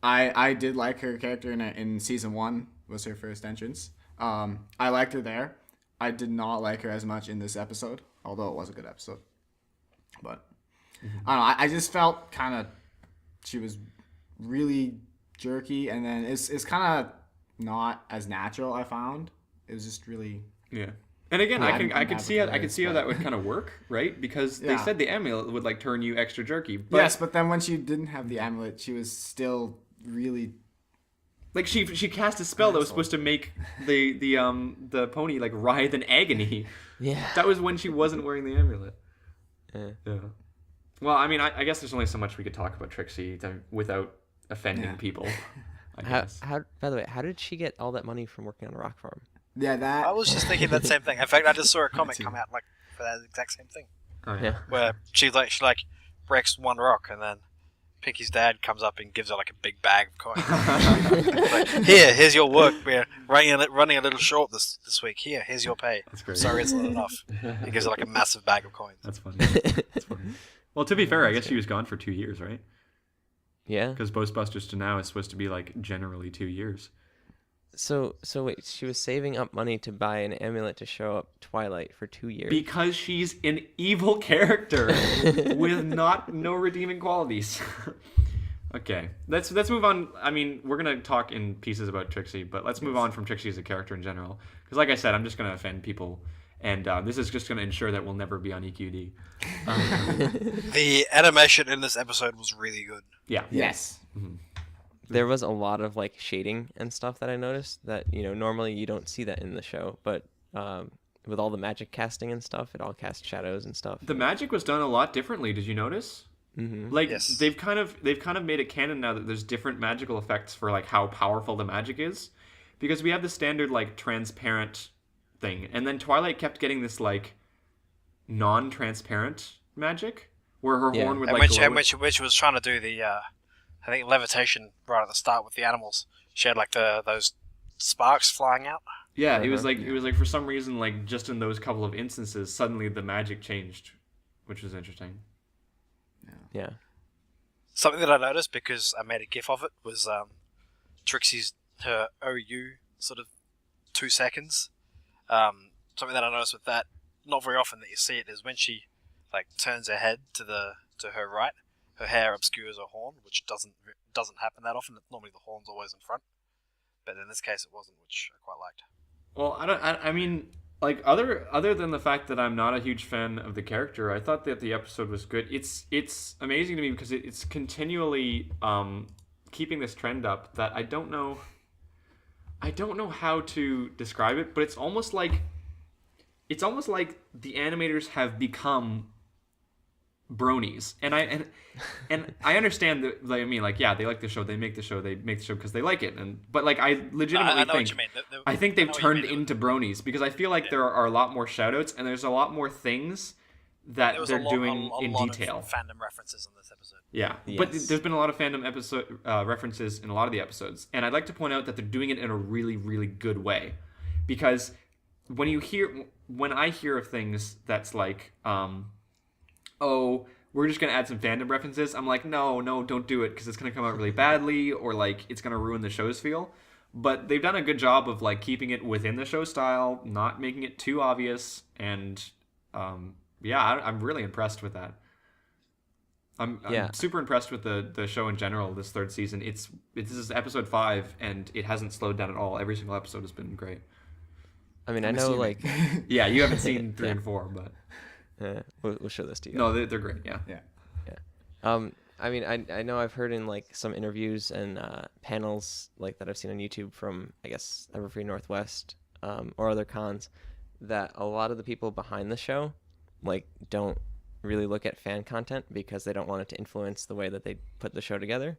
F: I did like her character in season 1 was her first entrance. I liked her there. I did not like her as much in this episode, although it was a good episode. But I don't know. I just felt kind of she was really jerky, and then it's kind of not as natural. I found it was just really
B: And again, I could see how that would kind of work, right? Because they said the amulet would like turn you extra jerky. But
F: yes, but then when she didn't have the amulet, she was still really
B: like she cast a spell that was supposed to make the pony like writhe in agony.
E: Yeah,
B: that was when she wasn't wearing the amulet. Yeah. Well, I mean, I guess there's only so much we could talk about Trixie without offending people. I guess.
E: How by the way, how did she get all that money from working on a rock farm?
F: Yeah, that.
D: I was just thinking that same thing. In fact, I just saw a comic come out like for that exact same thing.
B: Oh yeah.
D: Where she breaks one rock and then Pinky's dad comes up and gives her like a big bag of coins. Like, here's your work. We're running a little short this week. Here's your pay.
B: That's great.
D: Sorry, it's not enough. He gives her like a massive bag of coins.
B: That's funny. That's funny. Well, to be fair, I guess she was gone for 2 years, right?
E: Yeah.
B: Because Ghostbusters to now is supposed to be like generally 2 years.
E: So wait, she was saving up money to buy an amulet to show up Twilight for 2 years.
B: Because she's an evil character with no redeeming qualities. Okay, let's move on. I mean, we're gonna talk in pieces about Trixie, but let's move on from Trixie as a character in general. Because, like I said, I'm just gonna offend people, and this is just gonna ensure that we'll never be on EQD.
D: The animation in this episode was really good.
B: Yeah.
F: Yes.
B: Mm-hmm.
E: There was a lot of like shading and stuff that I noticed that normally you don't see that in the show, but with all the magic casting and stuff, it all cast shadows and stuff.
B: The magic was done a lot differently. Did you notice?
E: Mm-hmm.
B: Like
D: Yes.
B: they've kind of made it canon now that there's different magical effects for like how powerful the magic is, because we have the standard like transparent thing, and then Twilight kept getting this like non-transparent magic where her horn would like glow.
D: Which was trying to do the I think levitation right at the start with the animals. She had like those sparks flying out.
B: Yeah, it was like for some reason like just in those couple of instances suddenly the magic changed, which was interesting.
E: Yeah.
D: Something that I noticed because I made a gif of it was Trixie's her OU sort of 2 seconds. something that I noticed with that, not very often that you see it, is when she like turns her head to her right, her hair obscures her horn, which doesn't happen that often. Normally the horn's always in front, but in this case it wasn't, which I quite liked.
B: Well, I mean, like other than the fact that I'm not a huge fan of the character, I thought that the episode was good. It's amazing to me because it's continually keeping this trend up that I don't know how to describe it, but it's almost like the animators have become bronies, and I understand that. Like, I mean, like, yeah, they like the show, they make the show because they like it, but like I legitimately think I think they've turned into bronies because I feel like there are a lot more shoutouts and there's a lot more things that they're doing in detail.
D: Of fandom references in this episode.
B: Yeah, yes. But there's been a lot of fandom episode references in a lot of the episodes, and I'd like to point out that they're doing it in a really, really good way, because when I hear of things that's like, oh, we're just gonna add some fandom references, I'm like, no, don't do it because it's gonna come out really badly, or like it's gonna ruin the show's feel. But they've done a good job of like keeping it within the show style, not making it too obvious, and yeah, I'm really impressed with that. I'm super impressed with the show in general. This third season, this is episode 5, and it hasn't slowed down at all. Every single episode has been great.
E: I mean, I know, like,
B: yeah, you haven't seen 3 and 4, but
E: we'll show this to you.
B: No, they're great. Yeah.
E: I mean, I know I've heard in like some interviews and panels like that I've seen on YouTube from, I guess, EverFree Northwest or other cons, that a lot of the people behind the show like don't really look at fan content because they don't want it to influence the way that they put the show together.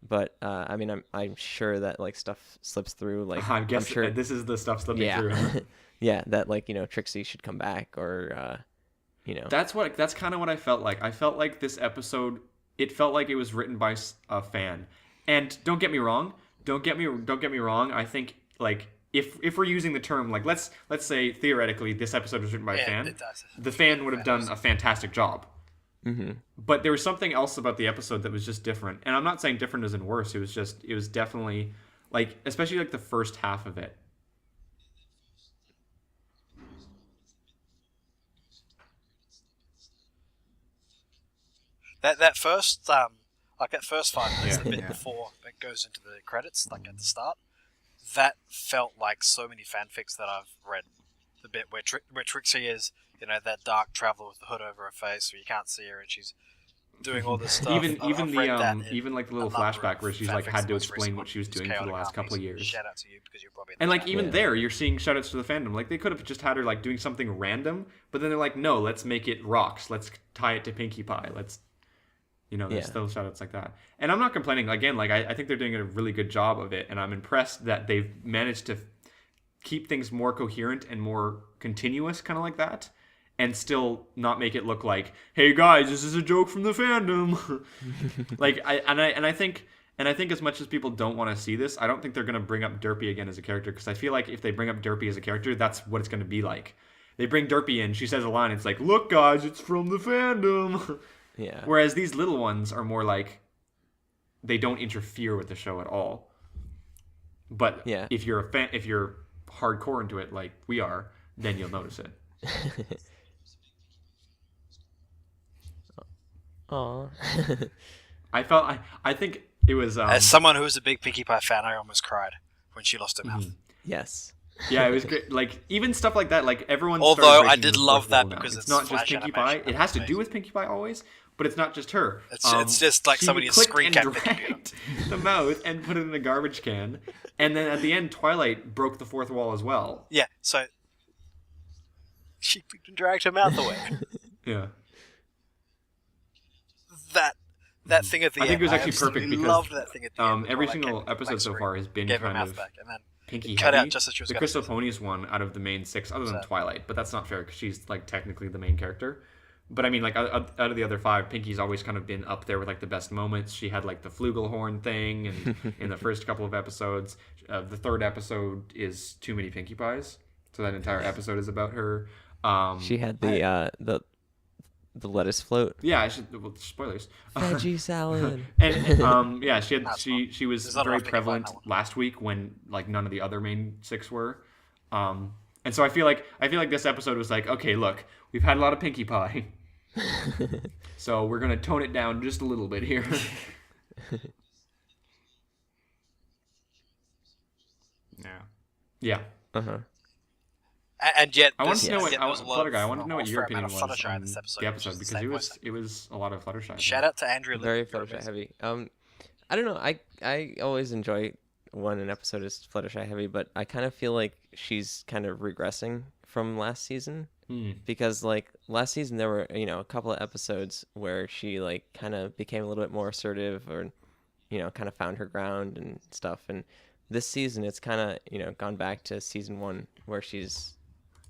E: But I mean, I'm sure that like stuff slips through. Like
B: I'm
E: sure
B: this is the stuff slipping through.
E: Yeah, that like, you know, Trixie should come back, or you know.
B: That's kind of what I felt like. I felt like this episode, it felt like it was written by a fan. And don't get me wrong. I think like if we're using the term, like let's say theoretically this episode was written by a fan, the fan would have done a fantastic job.
E: Mm-hmm.
B: But there was something else about the episode that was just different, and I'm not saying different as in worse. It was definitely like, especially like the first half of it.
D: That first fight, that's the bit before it goes into the credits, like at the start. That felt like so many fanfics that I've read. The bit where Trixie is, you know, that dark traveler with the hood over her face, where you can't see her, and she's doing all this stuff.
B: Even like the little flashback where she's like had to explain what she was doing for the last couple of years.
D: Shout out to you because you're probably.
B: And like even there, you're seeing shoutouts to the fandom. Like they could have just had her like doing something random, but then they're like, no, let's make it rocks. Let's tie it to Pinkie Pie. Let's. You know, there's still shoutouts like that. And I'm not complaining. Again, like I think they're doing a really good job of it, and I'm impressed that they've managed to keep things more coherent and more continuous, kind of like that, and still not make it look like, hey guys, this is a joke from the fandom. Like I think as much as people don't want to see this, I don't think they're gonna bring up Derpy again as a character, because I feel like if they bring up Derpy as a character, that's what it's gonna be like. They bring Derpy in, she says a line, it's like, look guys, it's from the fandom.
E: Yeah.
B: Whereas these little ones are more like, they don't interfere with the show at all. But if you're a fan, if you're hardcore into it like we are, then you'll notice it.
E: Aww.
B: I think it was.
D: As someone who was a big Pinkie Pie fan, I almost cried when she lost her mouth.
E: Yes.
B: Yeah, it was great. Like even stuff like that, like everyone.
D: Although I did love that because
B: it's not just Pinkie Pie. It has to do with Pinkie Pie always, but it's not just her.
D: It's just like somebody screen capped
B: the mouth and put it in a garbage can, and then at the end, Twilight broke the fourth wall as well.
D: Yeah, so she dragged her mouth away.
B: Yeah.
D: That thing at the end.
B: I think it was actually perfect because
D: loved that thing at the end.
B: Every single episode so far has been kind of Pinkie
D: cut
B: heavy.
D: out just as she was
B: the Crystal Ponies one out of the main 6, other than Twilight, but that's not fair because she's like technically the main character. But I mean, like out of the other 5, Pinkie's always kind of been up there with like the best moments. She had like the flugelhorn thing, and in the first couple of episodes, the third episode is Too Many Pinkie Pies, so that entire episode is about her.
E: She had the lettuce float.
B: Yeah, spoilers.
E: Veggie salad.
B: And yeah, she was very prevalent last week when like none of the other main 6 were. And so I feel like this episode was like, okay, look, we've had a lot of Pinkie Pie, so we're gonna tone it down just a little bit here. Yeah.
E: Uh-huh.
D: And yet,
B: I want to know what
D: I
B: want to know what your opinion was on
D: this episode,
B: the episode, because it was a lot of Fluttershy.
D: Shout out to Andrew.
E: Very Fluttershy heavy. I don't know. I always enjoy when an episode is Fluttershy heavy, but I kind of feel like she's kind of regressing from last season, because like last season there were a couple of episodes where she like kind of became a little bit more assertive, or kind of found her ground and stuff. And this season it's kind of gone back to season 1 where she's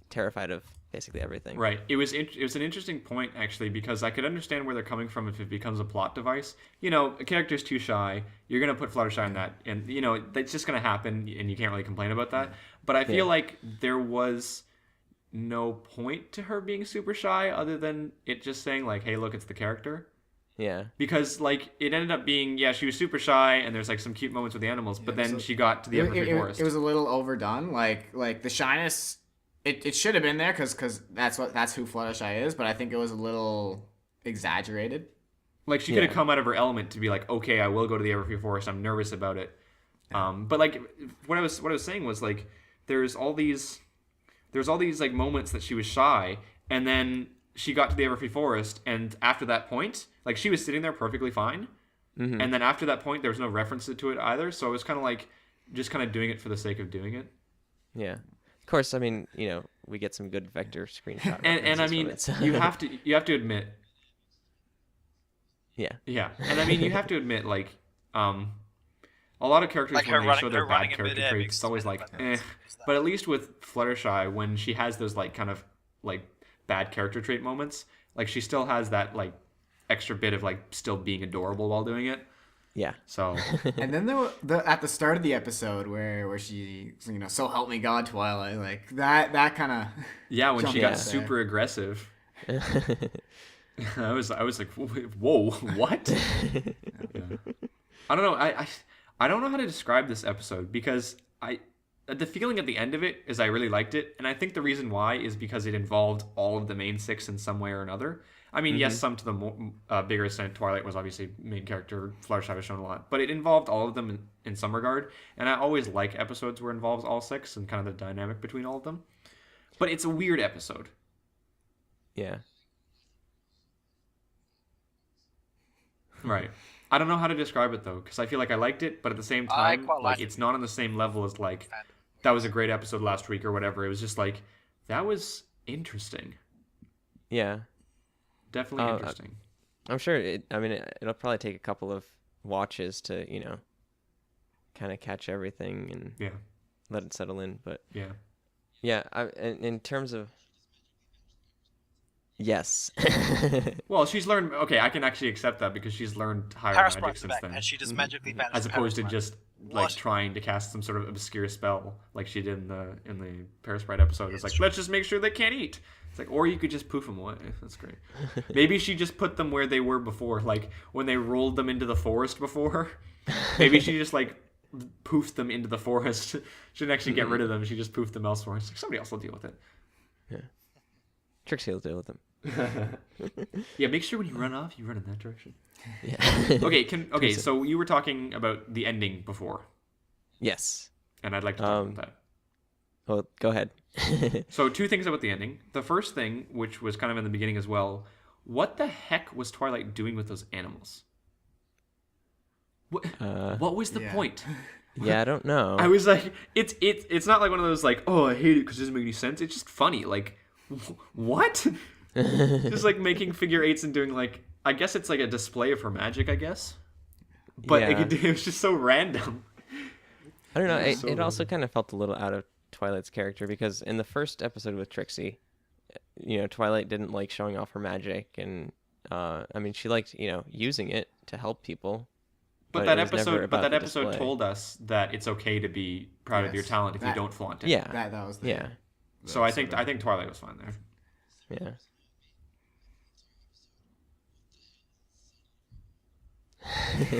E: terrified of basically everything.
B: Right. It was an interesting point, actually, because I could understand where they're coming from if it becomes a plot device. A character's too shy, you're going to put Fluttershy in that, and that's just going to happen, and you can't really complain about that. But I feel like there was no point to her being super shy other than it just saying like, hey, look, it's the character.
E: Yeah.
B: Because like it ended up being, she was super shy, and there's like some cute moments with the animals, but then she got to the EverFree forest.
F: It was a little overdone. Like the shyness, it should have been there because that's who Fluttershy is, but I think it was a little exaggerated.
B: Like she could have come out of her element to be like, okay, I will go to the EverFree forest. I'm nervous about it. But like what I was saying was like there's all these like moments that she was shy, and then she got to the EverFree forest, and after that point, like she was sitting there perfectly fine, and then after that point there was no reference to it either. So it was kind of like just kind of doing it for the sake of doing it.
E: Yeah. Of course, I mean, we get some good vector screenshot.
B: and I mean, you have to admit.
E: Yeah.
B: Yeah, and I mean, you have to admit, like, a lot of characters
D: Like
B: when they show their bad
D: running
B: character
D: mid-air
B: traits, it's always like, eh. But at least with Fluttershy, when she has those like kind of like bad character trait moments, like she still has that like extra bit of like still being adorable while doing it.
E: Yeah.
B: So.
F: And then at the start of the episode where she, so help me God, Twilight, like that kind of.
B: Yeah, when she got
F: there.
B: super aggressive. I was like, whoa, what? Yeah. I don't know. I don't know how to describe this episode, because the feeling at the end of it is I really liked it, and I think the reason why is because it involved all of the main 6 in some way or another. I mean, yes, some to the more, bigger extent. Twilight was obviously main character. Fluttershy was shown a lot, but it involved all of them in some regard. And I always like episodes where it involves all 6 and kind of the dynamic between all of them. But it's a weird episode.
E: Yeah.
B: Right. I don't know how to describe it though, because I feel like I liked it, but at the same time, like it's not on the same level as like that was a great episode last week or whatever. It was just like that was interesting.
E: Yeah.
B: Definitely interesting.
E: I'm sure it'll probably take a couple of watches to, kind of catch everything and let it settle in. But yeah. In terms of yes.
B: Well, she's learned. Okay, I can actually accept that because she's learned higher magic since then,
D: and she just magically vanished.
B: As opposed to just like trying to cast some sort of obscure spell like she did in the Paris Pride episode. It's like, let's just make sure they can't eat. It's like, or you could just poof them away. That's great. Maybe she just put them where they were before, like when they rolled them into the forest before. Maybe she just like poofed them into the forest. She didn't actually get rid of them. She just poofed them elsewhere. It's like somebody else will deal with it.
E: Yeah. Trixie will deal with them.
B: Yeah, make sure when you run off, you run in that direction.
E: Yeah.
B: Okay. So you were talking about the ending before.
E: Yes.
B: And I'd like to talk about that.
E: Well, go ahead.
B: So 2 things about the ending. The first thing, which was kind of in the beginning as well, what the heck was Twilight doing with those animals? What was the point?
E: Yeah, I don't know.
B: I was like, it's not like one of those like, oh, I hate it because it doesn't make any sense. It's just funny. Like, what? Just like making figure 8s and doing like, I guess it's like a display of her magic, I guess. But it was just so random.
E: I don't know. It also kind of felt a little out of Twilight's character, because in the first episode with Trixie, Twilight didn't like showing off her magic, and I mean, she liked using it to help people.
B: But that episode told us that it's okay to be proud of your talent if you don't flaunt it.
E: Yeah,
F: that was
B: So I think Twilight was fine there.
E: Yeah.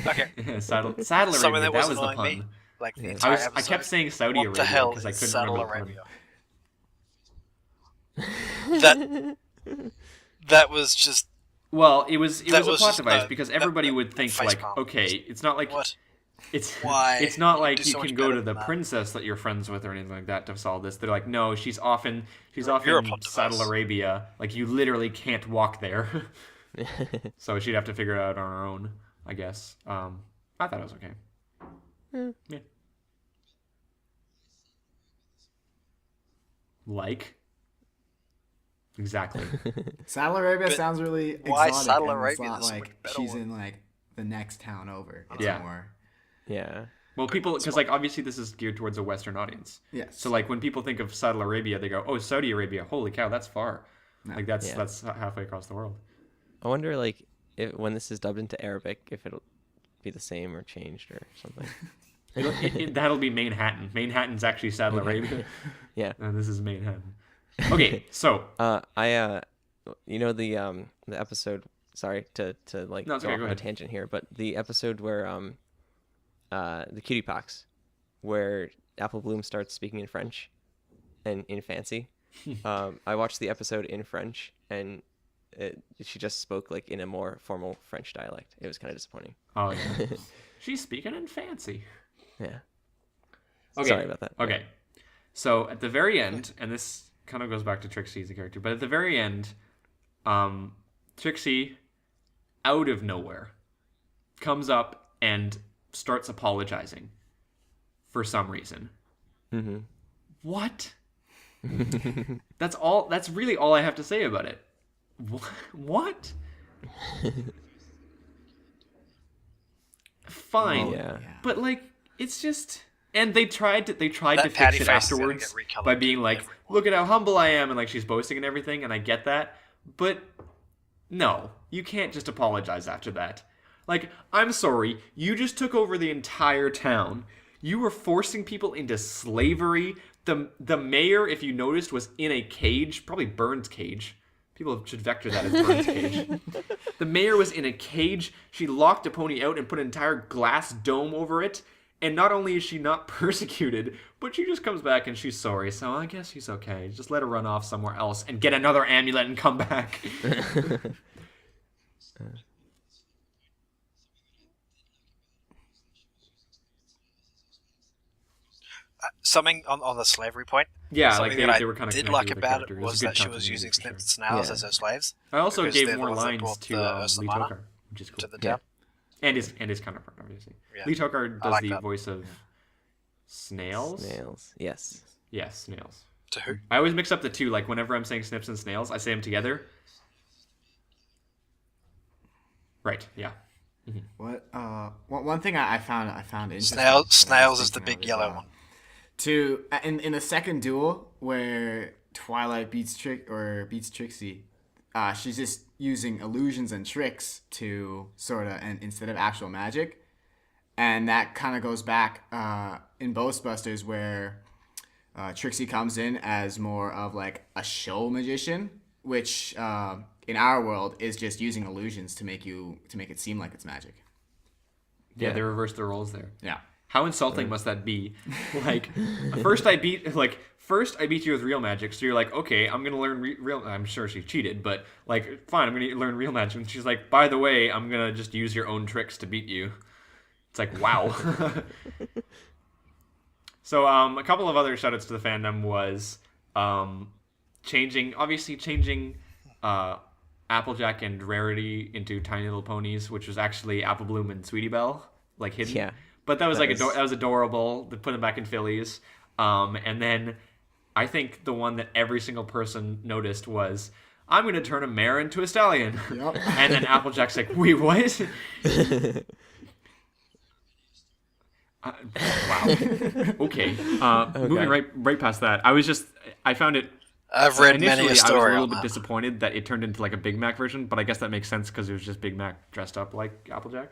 D: Okay.
B: Saddle
D: Something
B: Arabia,
D: that was
B: was the
D: annoying
B: pun.
D: me, like the entire episode.
B: I kept saying Saudi
D: What the
B: Arabia
D: hell
B: because I
D: is
B: couldn't
D: Saddle
B: remember the pun.
D: Arabia? that was just.
B: Well, it was a
D: That
B: plot
D: was just
B: device
D: a-
B: because everybody
D: a
B: would think
D: face
B: like,
D: palm.
B: okay, it's not like
D: What?
B: It's
D: Why?
B: not
D: You
B: like
D: do
B: you
D: so much
B: can go
D: better
B: to the
D: than that.
B: princess that you're friends with or anything like that to solve this. They're like, no, she's off in
D: You're a plot
B: Saddle
D: device.
B: Arabia. Like you literally can't walk there, so she'd have to figure it out on her own. I guess. I thought it was okay. Yeah. Like. Exactly.
F: Saddle Arabia
D: But
F: sounds really
D: why
F: exotic.
D: Saddle
F: and it's
D: Arabia?
F: not
D: There's so
F: like
D: many better
F: she's
D: ones.
F: in like the next town over. It's
B: Yeah.
F: more.
E: Yeah.
B: Well, people, because like obviously this is geared towards a Western audience.
F: Yes.
B: So like when people think of Saddle Arabia, they go, "Oh, Saudi Arabia! Holy cow, that's far!
F: No.
B: Like that's
E: Yeah.
B: that's halfway across the world."
E: I wonder, like, if when this is dubbed into Arabic, if it'll be the same or changed or something.
B: That'll be Manhattan. Manhattan's actually Saddle Arabia,
E: Yeah.
B: and this is Manhattan. Okay, so
E: You know the episode. Sorry to like
B: No, it's
E: go
B: okay,
E: off
B: go
E: on a
B: ahead.
E: tangent here, but the episode where the Cutie Pox, where Apple Bloom starts speaking in French, and in fancy. I watched the episode in French, and she just spoke like in a more formal French dialect. It was kind of disappointing.
B: oh, yeah. She's speaking in fancy.
E: Yeah.
B: Okay.
E: Sorry about that.
B: Okay, so at the very end, and this kind of goes back to Trixie as a character, but at the very end, Trixie, out of nowhere, comes up and starts apologizing for some reason.
E: Mm-hmm.
B: What? That's all. That's really all I have to say about it. What? Fine,
E: Yeah.
B: but like it's just. And they tried to
D: That
B: fix
D: patty
B: it
D: face is gonna
B: afterwards
D: get recolored
B: by being like,
D: everywhere.
B: "Look at how humble I am," and like she's boasting and everything, and I get that, but no, you can't just apologize after that. Like, I'm sorry, you just took over the entire town. You were forcing people into slavery. The mayor, if you noticed, was in a cage, probably Burns' cage. People should vector that as Burns' cage. The mayor was in a cage. She locked a pony out and put an entire glass dome over it. And not only is she not persecuted, but she just comes back and she's sorry. So I guess she's okay. Just let her run off somewhere else and get another amulet and come back.
D: Something on the slavery point.
B: Yeah,
D: Something
B: like
D: that
B: they were kind of
D: did
B: connected
D: like
B: with the
D: about it
B: character.
D: was
B: a good
D: that she was
B: continuity
D: using
B: for sure.
D: snips and snails
E: Yeah.
D: as her slaves.
B: I also
D: because
B: gave
D: they're the
B: more
D: ones that
B: lines
D: brought
B: to
D: the
B: Lee
D: Samana
B: Tokar, which is cool.
D: to the town.
B: And his counterpart, obviously.
D: Yeah.
B: Lee Tokar
D: I
B: does
D: like
B: the
D: that.
B: voice of snails.
E: Snails. Yes.
B: Yes, snails.
D: To who?
B: I always mix up the two. Like whenever I'm saying snips and snails, I say them together. Right. Yeah.
F: What? One thing I found interesting.
D: Snails is the
F: speaking of
D: big yellow one.
F: In the second duel where Twilight beats Trixie, she's just using illusions and tricks to sort of, and instead of actual magic, and that kind of goes back in Ghostbusters where Trixie comes in as more of like a show magician, which in our world is just using illusions to make it seem like it's magic.
B: Yeah, they reversed the roles there.
F: Yeah.
B: How insulting must that be? Like, first I beat you with real magic, so you're like, okay, I'm gonna learn real. I'm sure she cheated, but like, fine, I'm gonna learn real magic. And she's like, by the way, I'm gonna just use your own tricks to beat you. It's like, wow. So, a couple of other shoutouts to the fandom was changing Applejack and Rarity into Tiny Little Ponies, which was actually Apple Bloom and Sweetie Belle, like hidden.
E: Yeah.
B: But that was
E: That
B: like
E: was-
B: that was adorable. They put them back in Phillies. And then I think the one that every single person noticed was, I'm going to turn a mare into a stallion.
F: Yep.
B: And then Applejack's like, wait, what? Wow. Okay. Moving right past that, I found it.
D: I've read
B: Initially,
D: many a
B: I was a
D: story
B: little
D: on
B: bit
D: that.
B: disappointed that it turned into like a Big Mac version, but I guess that makes sense because it was just Big Mac dressed up like Applejack.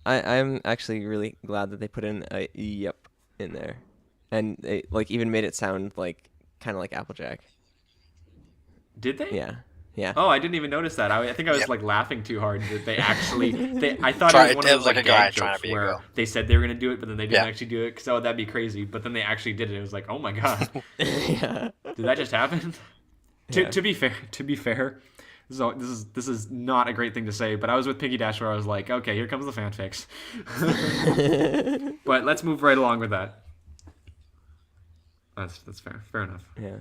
E: I'm actually really glad that they put in a yep in there, and they like even made it sound like kind of like Applejack.
B: Did they?
E: Yeah.
B: Oh, I didn't even notice that. I think I was
D: Yep.
B: like laughing too hard that they actually. I thought
D: Try-
B: it was one
D: it
B: of
D: was
B: those
D: like
B: like
D: a guy
B: gag
D: trying to
B: jokes
D: be a
B: where
D: girl.
B: they said they were gonna do it, but then they didn't
D: Yeah.
B: actually do it. Because that'd be crazy. But then they actually did it. It was like, oh my god,
E: Yeah.
B: did that just happen? To be fair, this is not a great thing to say, but I was with Pinky Dash where I was like, okay, here comes the fanfics. But let's move right along with that. That's fair enough.
E: Yeah.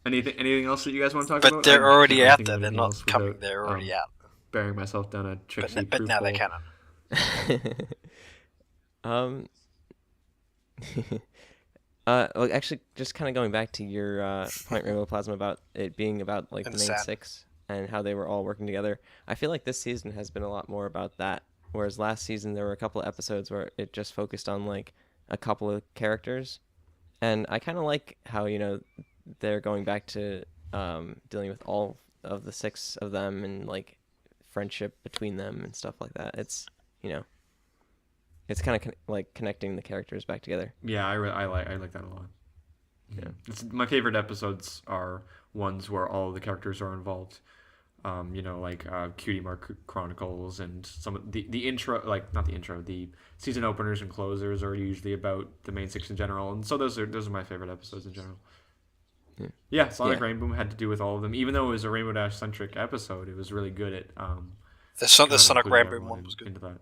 B: Anything else that you guys want to talk
D: But
B: about?
D: they're already
B: I
D: out
B: can't
D: there.
B: think
D: They're
B: of
D: not
B: anything else
D: coming.
B: without,
D: They're already out.
B: Burying myself down a Trixie
D: But now they
B: proof hole.
E: canon. Well, actually, just kind of going back to your point, Rainbow Plasma, about it being about like the main
D: Understand.
E: six and how they were all working together. I feel like this season has been a lot more about that. Whereas last season there were a couple of episodes where it just focused on like a couple of characters, and I kind of like how they're going back to dealing with all of the six of them and like friendship between them and stuff like that. It's it's kind of like connecting the characters back together.
B: Yeah, I like that a lot.
E: Yeah.
B: My favorite episodes are ones where all the characters are involved. Like Cutie Mark Chronicles and some of the intro, like not the intro, the season openers and closers are usually about the main six in general, and so those are my favorite episodes in general. Yeah, Sonic Rainbow had to do with all of them, even though it was a Rainbow Dash centric episode. It was really good at
D: The
B: kind of
D: Sonic
B: including
D: Rainbow
B: everyone
D: one was good.
B: into that.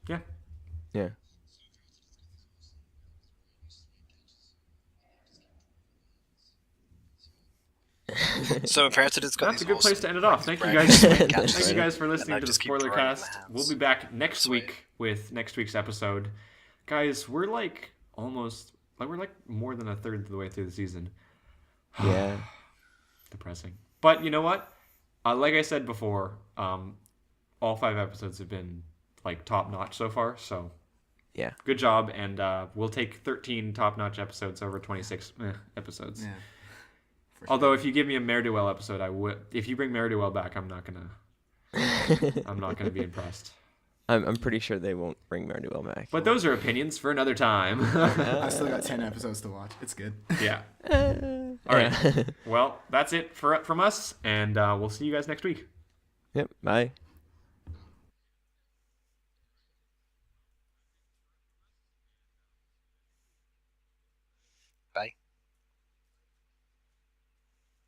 B: Yeah.
E: Yeah.
D: So apparently it's got
B: That's a
D: these
B: good place
D: awesome
B: to end it off. Thank you
D: brands
B: guys.
D: and catches.
B: Thank you guys for
D: And
B: listening
D: I
B: to the
D: just keep throwing them in
B: Spoilercast.
D: my hands.
B: We'll be back next
D: Sweet.
B: week with next week's episode. Guys, we're like almost we're like more than a third of the way through the season.
E: Yeah.
B: Depressing. But you know what? Like I said before, all 5 episodes have been like top notch so far. So
E: Yeah.
B: good job, and we'll take 13 top notch episodes over 26 episodes.
F: Yeah.
B: Although if you give me a Mare-Duel episode, I would. If you bring Mare-Duel back, I'm not gonna be impressed.
E: I'm pretty sure they won't bring Mare-Duel back.
B: But those are opinions for another time.
F: I still got 10 episodes to watch. It's good.
B: Yeah. All right. Well, that's it from us, and we'll see you guys next week.
E: Yep. Bye.